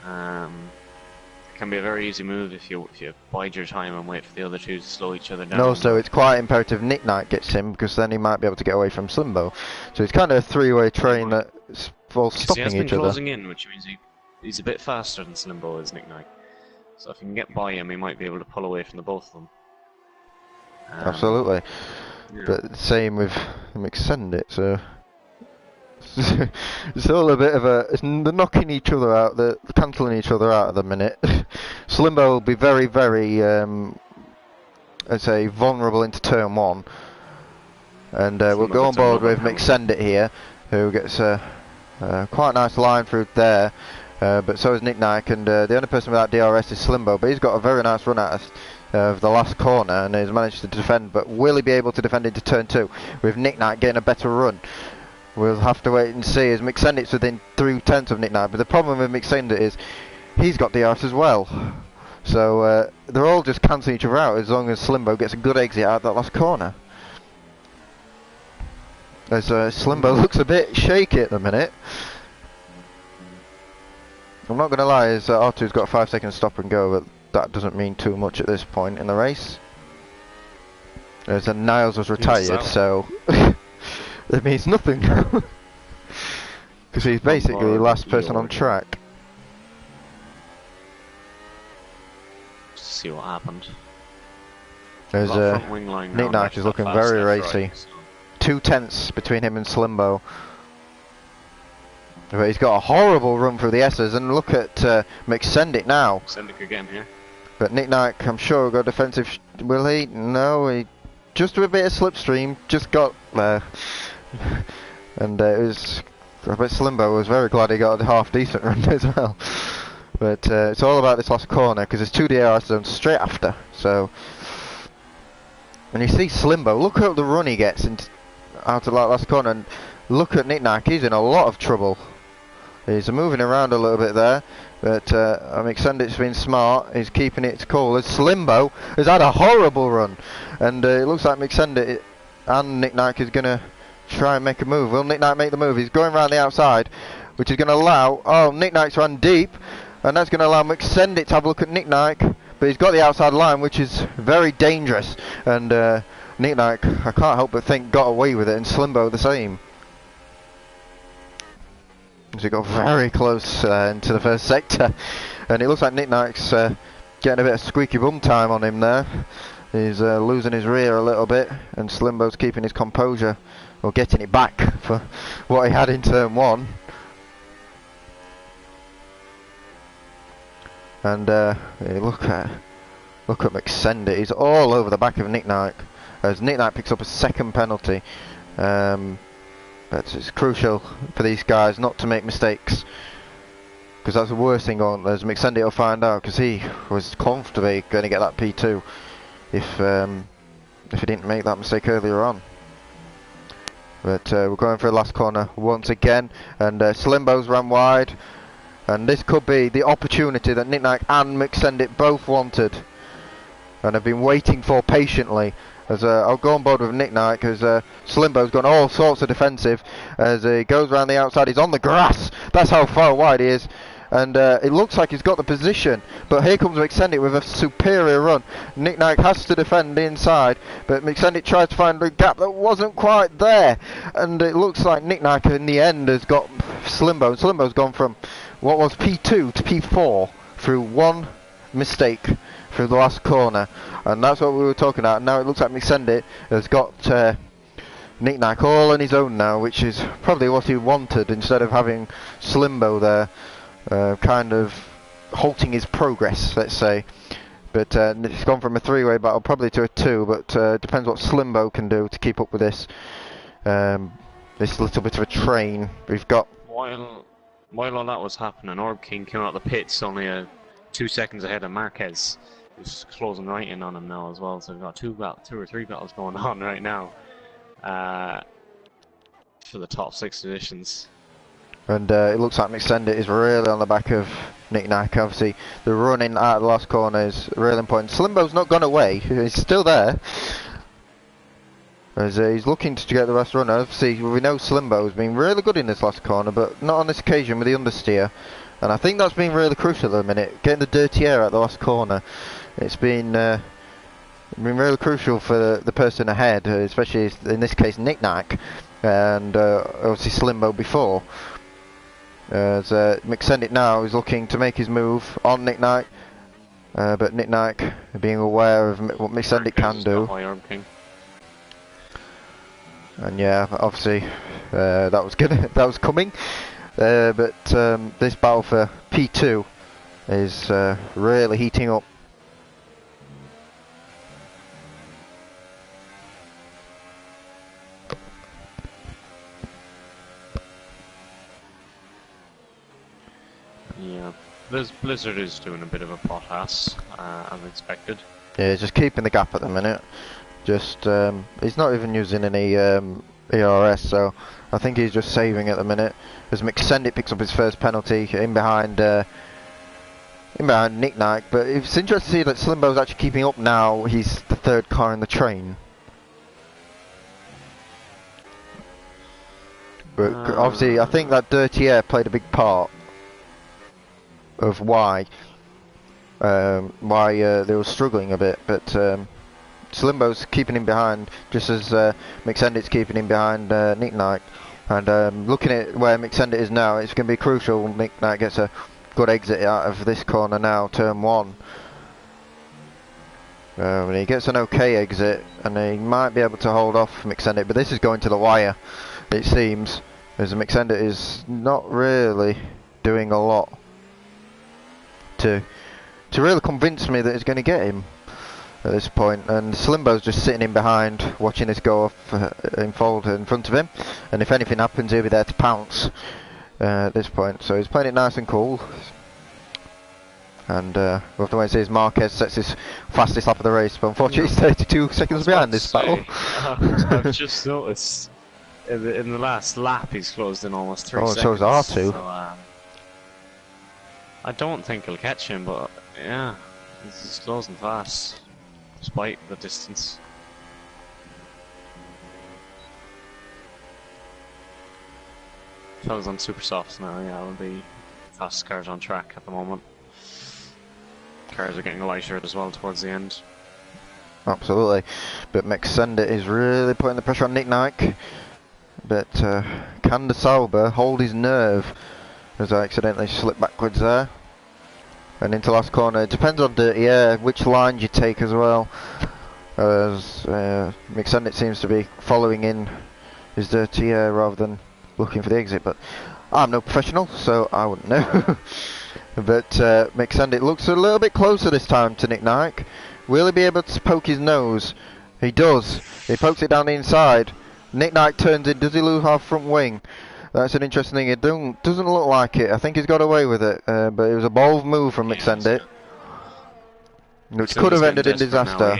It can be a very easy move if you bide your time and wait for the other two to slow each other down. No, so it's quite imperative Nick Knight gets him, because then he might be able to get away from Slimbo. So it's kind of a three-way train that's all stopping each other. He has been closing in, which means he's a bit faster than Slimbo is, Nick Knight. So if he can get by him, he might be able to pull away from the both of them. Absolutely. Yeah. But same with McSendit, so it's all a bit of they're knocking each other out, they're cancelling each other out at the minute. Slimbo will be very, very, I'd say, vulnerable into turn 1. And we'll go on board with McSendit here, who gets a quite nice line through there. But so is Nick Knight, and the only person without DRS is Slimbo, but he's got a very nice run out of the last corner and has managed to defend, but will he be able to defend into turn 2 with Nick Knight getting a better run? We'll have to wait and see, as McSendit's within 3/10 of Nick Knight, but the problem with McSendit is he's got DRS as well. So they're all just cancelling each other out as long as Slimbo gets a good exit out of that last corner. As Slimbo looks a bit shaky at the minute. I'm not going to lie, as R2's got a 5-second stop and go, but that doesn't mean too much at this point in the race. As Niles was retired, so it means nothing now. Because he's basically the last person on track. See what happened. There's Nick Knight is looking very racy. 2/10 between him and Slimbo. But he's got a horrible run through the S's, and look at McSendit now. McSendit again here. But Nick Knight, I'm sure, will go defensive. Will he? No, he just with a bit of slipstream, just got there. And it was. I bet Slimbo was very glad he got a half decent run as well. But it's all about this last corner, because there's 2 DRS zones straight after. So, and you see Slimbo, look at the run he gets out of that last corner, and look at Nick Knight, he's in a lot of trouble. He's moving around a little bit there, but McSendit's been smart, he's keeping it cool. As Slimbo has had a horrible run, and it looks like McSendit and Nick Knight is going to try and make a move. Will Nick Knight make the move? He's going around the outside, which is going to allow, Nick Knight's run deep, and that's going to allow McSendit to have a look at Nick Knight, but he's got the outside line, which is very dangerous, and Nick Knight, I can't help but think, got away with it, and Slimbo the same. He got very close into the first sector, and it looks like Nick Knight's getting a bit of squeaky bum time on him there. He's losing his rear a little bit, and Slimbo's keeping his composure, or getting it back for what he had in turn 1. And look at McSendit. He's all over the back of Nick Knight, as Nick Knight picks up a second penalty. But it's crucial for these guys not to make mistakes, because that's the worst thing on. As McSendit will find out, because he was comfortably going to get that P2 if he didn't make that mistake earlier on. But we're going for the last corner once again, and Slimbo's ran wide, and this could be the opportunity that Nick Knight and McSendit both wanted and have been waiting for patiently. As I'll go on board with Nick Knight, because Slimbo's gone all sorts of defensive as he goes around the outside. He's on the grass, that's how far wide he is, and it looks like he's got the position, but here comes McSendit with a superior run. Nick Knight has to defend the inside, but McSendit tries to find a gap that wasn't quite there, and it looks like Nick Knight in the end has got Slimbo, and Slimbo's gone from what was P2 to P4 through one mistake through the last corner, and that's what we were talking about. Now it looks like McSendit has got Nick Nack all on his own now, which is probably what he wanted, instead of having Slimbo there, kind of halting his progress, let's say. But it's gone from a three-way battle probably to a two, but depends what Slimbo can do to keep up with this. This little bit of a train we've got. While all that was happening, Orb King came out of the pits only 2 seconds ahead of Marquez, who's closing right in on him now as well. So we've got two or three battles going on right now for the top 6 positions. And it looks like McSendit is really on the back of Nick Nack. Obviously, the running out of the last corner is really important. Slimbo's not gone away; he's still there. As he's looking to get the last runner. Obviously, we know Slimbo's been really good in this last corner, but not on this occasion with the understeer. And I think that's been really crucial at the minute, getting the dirty air at the last corner. It's been really crucial for the person ahead, especially in this case Nick Nack, and obviously Slimbo before. As McSendit now is looking to make his move on Nick Nack, but Nick Nack being aware of what McSendit can do. And yeah, obviously that was coming. But this battle for P2 is really heating up. Yeah, Blizzard is doing a bit of a pot ass, as expected. Yeah, he's just keeping the gap at the minute. Just he's not even using any ERS, so I think he's just saving at the minute. As McSendit picks up his first penalty in behind Nick Nack, but it's interesting to see that Slimbo's actually keeping up now. He's the third car in the train. But obviously, I think that dirty air played a big part of why they were struggling a bit. But Slimbo's keeping him behind, just as McSendit's keeping him behind Nick Nack. And looking at where McSendit is now, it's going to be crucial. Nick Nack gets a good exit out of this corner now, turn 1. And he gets an okay exit, and he might be able to hold off McSendit, but this is going to the wire, it seems, as McSendit is not really doing a lot to really convince me that it's going to get him at this point. And Slimbo's just sitting in behind, watching this go off in front of him, and if anything happens he'll be there to pounce at this point. So he's playing it nice and cool. And we'll have to wait and see as Marquez sets his fastest lap of the race, but unfortunately he's 32 seconds behind this battle. I've just noticed in the last lap he's closed in almost 3 seconds. So is R2. So, I don't think he'll catch him, but yeah, he's closing fast, despite the distance. If I was on super softs now, yeah, it would be fastest cars on track at the moment. Cars are getting lighter as well towards the end. Absolutely, but McSendit is really putting the pressure on Nick Nack. But can the Sauber hold his nerve? As I accidentally slipped backwards there. And into last corner. It depends on dirty air, which line you take as well. As McSendit seems to be following in his dirty air rather than looking for the exit. But I'm no professional, so I wouldn't know. But McSendit looks a little bit closer this time to Nick Nack. Will he be able to poke his nose? He does. He pokes it down the inside. Nick Nack turns in. Does he lose half front wing? That's an interesting thing. It doesn't look like it. I think he's got away with it, but it was a bold move from McSendit, which could have ended in disaster.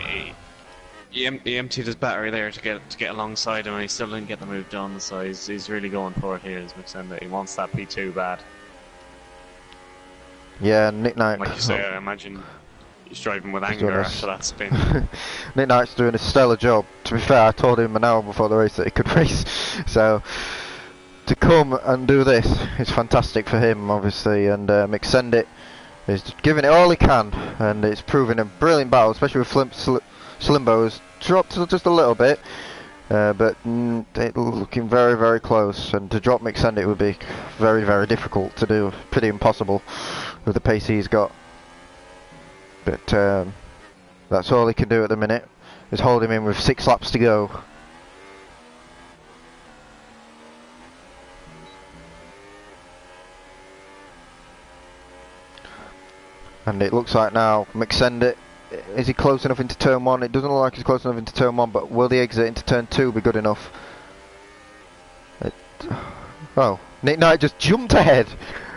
He emptied his battery there to get alongside him, and he still didn't get the move done. So he's really going for it here, as McSendit. He wants that P2 bad. Yeah, Nick Nack. Like you say, I imagine he's driving with anger after that spin. Nick Nack's doing a stellar job. To be fair, I told him an hour before the race that he could race, so to come and do this is fantastic for him, obviously. And McSendit is giving it all he can, and it's proving a brilliant battle, especially with Slimbo has dropped just a little bit, but it's looking very, very close. And to drop McSendit would be very, very difficult to do, pretty impossible with the pace he's got. But that's all he can do at the minute, is hold him in with 6 laps to go. And it looks like now McSend is he close enough into turn 1? It doesn't look like he's close enough into turn 1, but will the exit into turn 2 be good enough? Oh, Nick Knight just jumped ahead.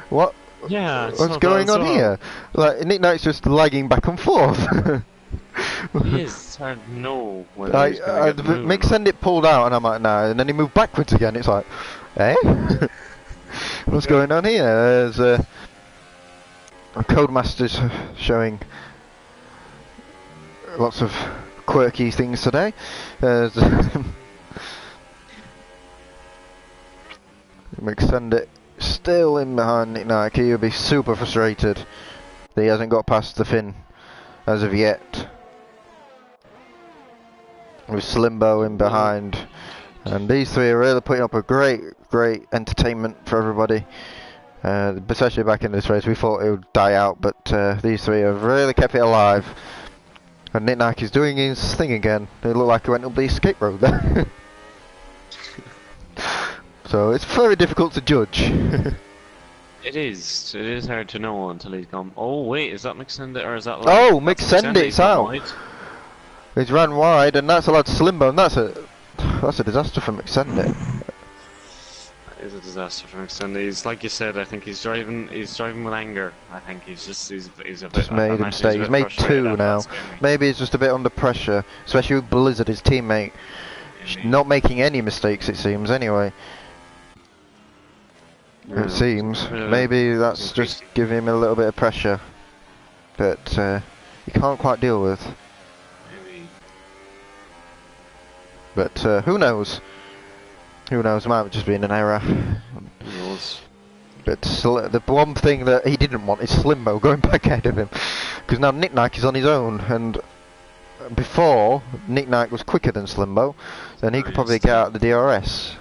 What? Yeah, What's going on here? Like Nick Knight's just lagging back and forth. He is. It's hard to know whether he's going to get moved. McSend pulled out, and I'm like, no, and then he moved backwards again. It's like, eh? What's going on here? There's Codemasters showing lots of quirky things today. McSend still in behind Nick Knight. He'll be super frustrated that he hasn't got past the Finn as of yet. With Slimbo in behind, and these three are really putting up a great entertainment for everybody. Especially back in this race, we thought it would die out, but these three have really kept it alive. And Nick Knight is doing his thing again. It looked like he went up the escape road there. So it's very difficult to judge. It is. It is hard to know until he's gone. Oh wait, is that McSend or is that? Oh, McSend it's out. He's ran wide, and that's allowed Slimbo, and that's a disaster for McSend. It is a disaster for McSend. He's like you said. I think he's driving with anger. I think he's a bit. Just made a mistake. He's made 2 now. Maybe he's just a bit under pressure, especially with Blizzard, his teammate. Not making any mistakes, it seems. Anyway. It seems. Maybe that's just giving him a little bit of pressure that he can't quite deal with. But who knows? Who knows? It might have just been an error. But the one thing that he didn't want is Slimbo going back ahead of him, because now Nick Knight is on his own, and before Nick Knight was quicker than Slimbo, then he could probably get out the DRS.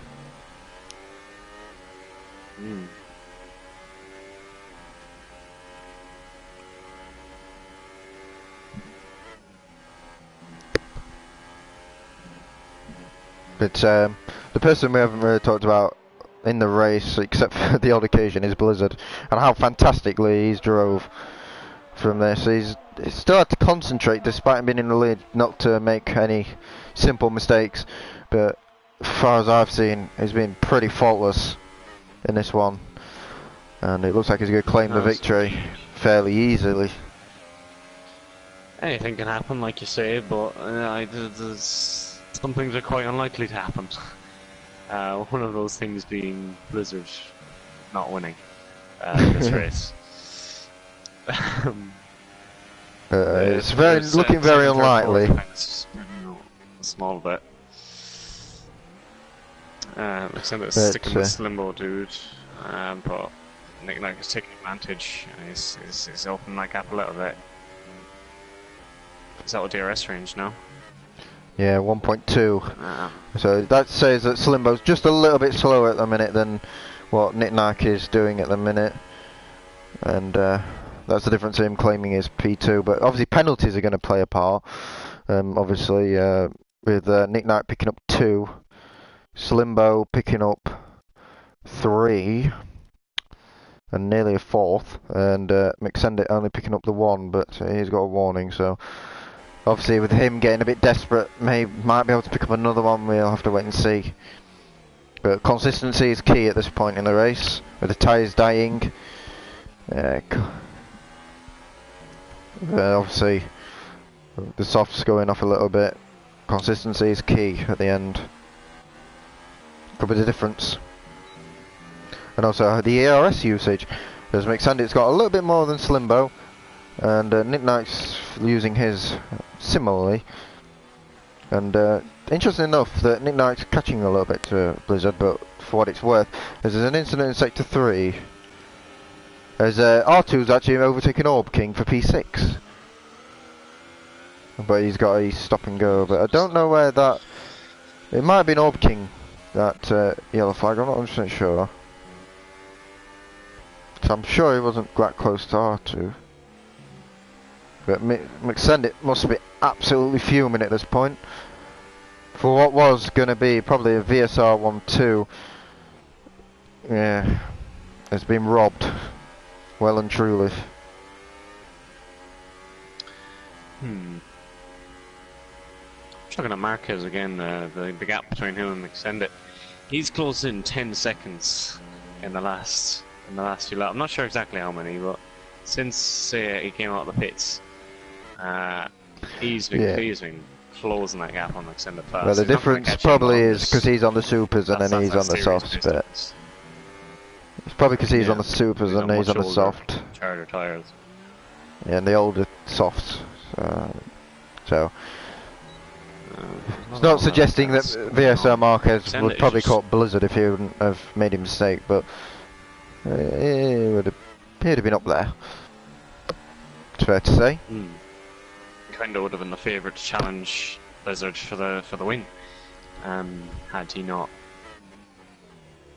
But the person we haven't really talked about in the race, except for the odd occasion, is Blizzard, and how fantastically he's drove from this. He's still had to concentrate, despite him being in the lead, not to make any simple mistakes. But as far as I've seen, he's been pretty faultless in this one, and it looks like he's going to claim the victory fairly easily. Anything can happen, like you say, but some things are quite unlikely to happen. One of those things being Blizzard not winning this race. It's looking very unlikely. A small bit. Except it's sticking with Slimbo, dude. But Nick Knight is taking advantage, and he's opening that gap a little bit. Is that what DRS range now? Yeah, 1.2. So that says that Slimbo's just a little bit slower at the minute than what Nick Knight is doing at the minute. And that's the difference in him claiming his P2. But obviously penalties are going to play a part. Obviously with Nick Knight picking up 2, Slimbo picking up 3, and nearly a 4th. And McSend only picking up the 1, but he's got a warning, so... Obviously, with him getting a bit desperate, might be able to pick up another one. We'll have to wait and see. But consistency is key at this point in the race. With the tyres dying, obviously the softs going off a little bit. Consistency is key at the end. Could be the difference. And also the ERS usage. As McSandit's got a little bit more than Slimbo. And Nick Knight's using his similarly, and interesting enough that Nick Knight's catching a little bit to Blizzard, but for what it's worth, there's an incident in Sector 3 as R2's actually overtaken Orb King for P6, but he's got a stop and go, but I don't know where that, it might have been Orb King, that yellow flag, I'm not 100% sure, so I'm sure he wasn't that close to R2. But McSend must be absolutely fuming at this point. For what was going to be probably a VSR 1-2. Yeah, it's been robbed. Well and truly. Just looking at Marquez again, the gap between him and McSendit. He's closed in 10 seconds in the last few laps. I'm not sure exactly how many, but since he came out of the pits, he's been closing that gap on McSendit fast. Well, the difference probably is because he's on the supers and then he's on the softs. But it's probably because he's on the supers and he's on the soft. Harder tires. Yeah, and the older softs. So. It's not suggesting that VSR Marquez would probably caught Blizzard if he wouldn't have made a mistake, but he'd have been up there. It's fair to say. Kinda would have been the favourite to challenge Blizzard for the win. Had he not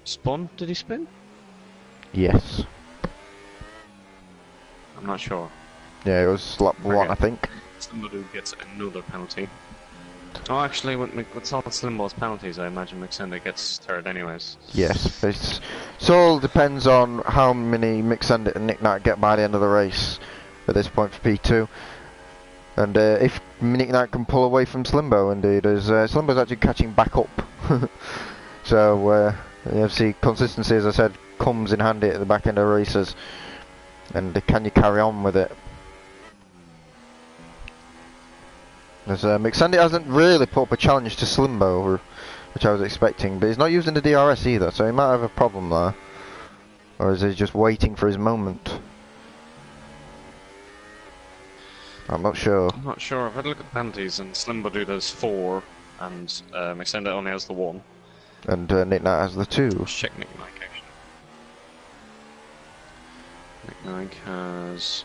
spun? Did he spin? Yes. I'm not sure. Yeah, it was lap 1, I think. Somebody gets another penalty. Oh, actually, with all Slimball's penalties, I imagine McSendit gets third anyways. Yes, it all depends on how many McSendit and Nick Knight get by the end of the race at this point for P2. And if Nick Knight can pull away from Slimbo, indeed, as Slimbo's actually catching back up. So, obviously, consistency, as I said, comes in handy at the back end of races. And can you carry on with it? As McSendit hasn't really put up a challenge to Slimbo, which I was expecting, but he's not using the DRS either, so he might have a problem there. Or is he just waiting for his moment? I'm not sure. I'm not sure. I've had a look at the penalties, and Slimbo does 4, and McSendit only has the 1. And Nick Knight has the 2. Let's check Nick Knight, actually. Nick Knight has...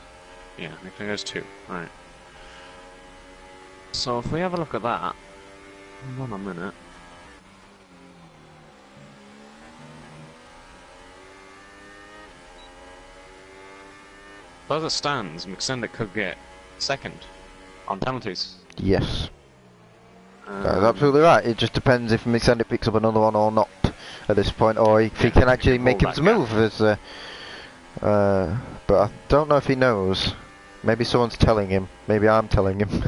yeah, Nick Knight has 2. Alright. So if we have a look at that, hold on a minute. As it stands, McSendit could get second on penalties. Yes. That's absolutely right. It just depends if McSendit picks up another one or not at this point, or if he can actually make him move. But I don't know if he knows. Maybe someone's telling him. Maybe I'm telling him.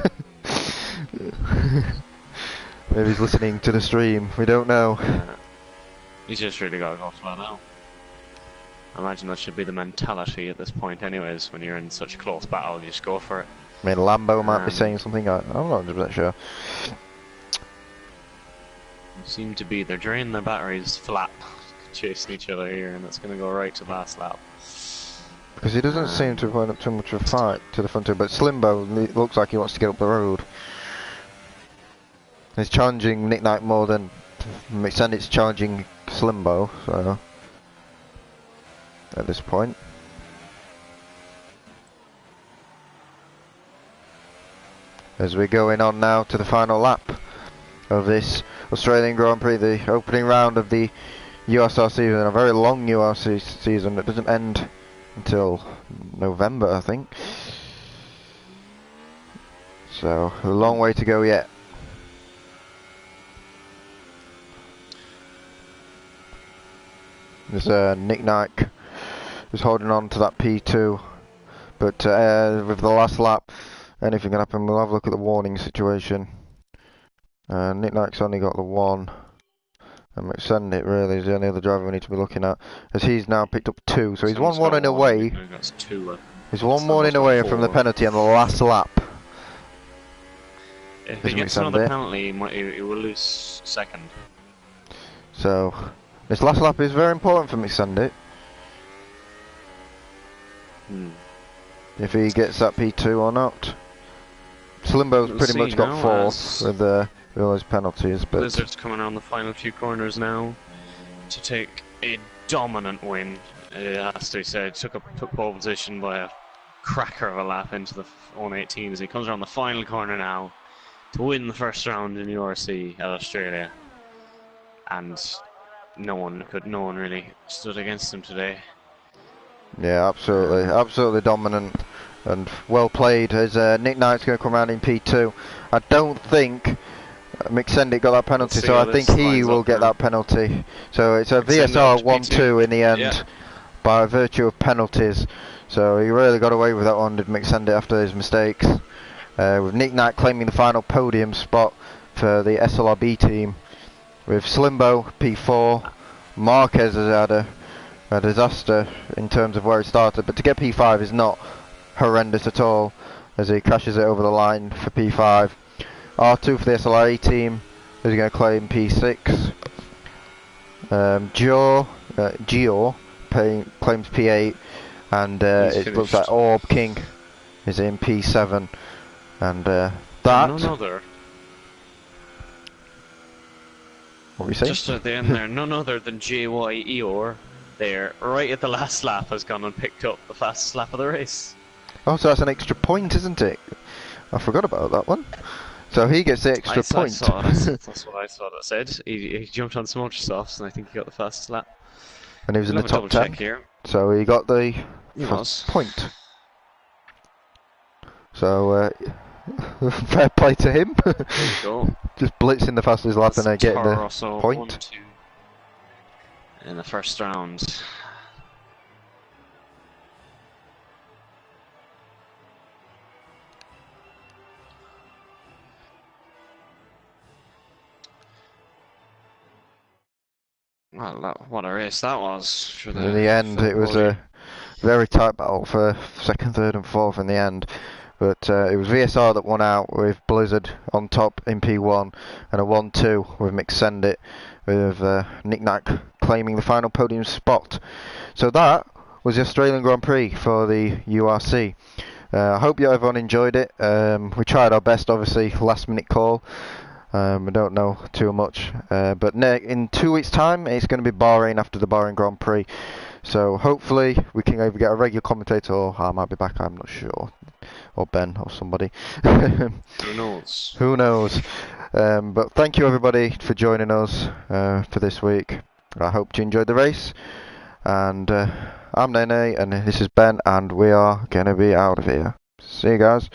Maybe he's listening to the stream. We don't know. He's just really got to go flat out. I imagine that should be the mentality at this point anyways, when you're in such a close battle, you just go for it. I mean, Lambo might be saying something, I'm not 100% sure. Seem to be, they're draining their batteries flat, chasing each other here, and it's going to go right to last lap. Because he doesn't seem to put up too much of a fight to the front end, but Slimbo looks like he wants to get up the road. He's challenging Nick Knight more than McSendit's challenging Slimbo, so... at this point. As we're going on now to the final lap of this Australian Grand Prix, the opening round of the URC season, a very long URC season that doesn't end until November, I think. So, a long way to go yet. There's Nick Knight who's holding on to that P2, but with the last lap, anything can happen. We'll have a look at the warning situation. Nick Knight's only got the 1, and McSendit really is the only other driver we need to be looking at, as he's now picked up 2, so he's one warning away. He's one warning away from the penalty on the last lap. If he gets another penalty, he will lose second. So, this last lap is very important for McSendit. If he gets that P2 or not. Slimbo's pretty much got 4th with all those penalties. But Blizzard's coming on the final few corners now to take a dominant win. It has to be said, took pole position by a cracker of a lap into the 118 as he comes around the final corner now to win the first round in URC at Australia. And no one really stood against him today. Yeah, absolutely dominant and well played. As Nick Knight's going to come around in P2. I don't think McSendit got that penalty, so I think he will get that penalty. So it's a VSR 1-2 in the end, by virtue of penalties. So he really got away with that one, did McSendit, after his mistakes. with Nick Knight claiming the final podium spot for the SLRB team, with Slimbo P4. Marquez has had a disaster in terms of where he started, but to get P5 is not horrendous at all as he crashes it over the line for P5. R2 for the SLRA team is going to claim P6. Gio claims P8, and it looks like Orb King is in P7, and that. None other. What were you saying? Just at the end there, none other than JY Eeyore there, right at the last lap, has gone and picked up the fastest lap of the race. Oh, so that's an extra point, isn't it? I forgot about that one. So he gets the extra point. That's what I thought it said. He jumped on some ultra softs, and I think he got the fastest lap. And he was in the top 10. Here. So he got the first point. So fair play to him. Just blitzing the fastest lap and getting the point. 1-2 in the first round. Well, what a race that was. In the end, it was a very tight battle for second, third and fourth in the end. But it was VSR that won out with Blizzard on top in P1 and a 1-2 with McSendit, with Nick Knack claiming the final podium spot. So that was the Australian Grand Prix for the URC. I hope everyone enjoyed it. We tried our best, obviously, last minute call. We don't know too much, but in 2 weeks' time it's going to be Bahrain after the Bahrain Grand Prix, so hopefully we can either get a regular commentator, or I might be back, I'm not sure, or Ben or somebody. Who knows? Who knows? But thank you everybody for joining us for this week. I hope you enjoyed the race, and I'm Nene and this is Ben, and we are going to be out of here. See you guys.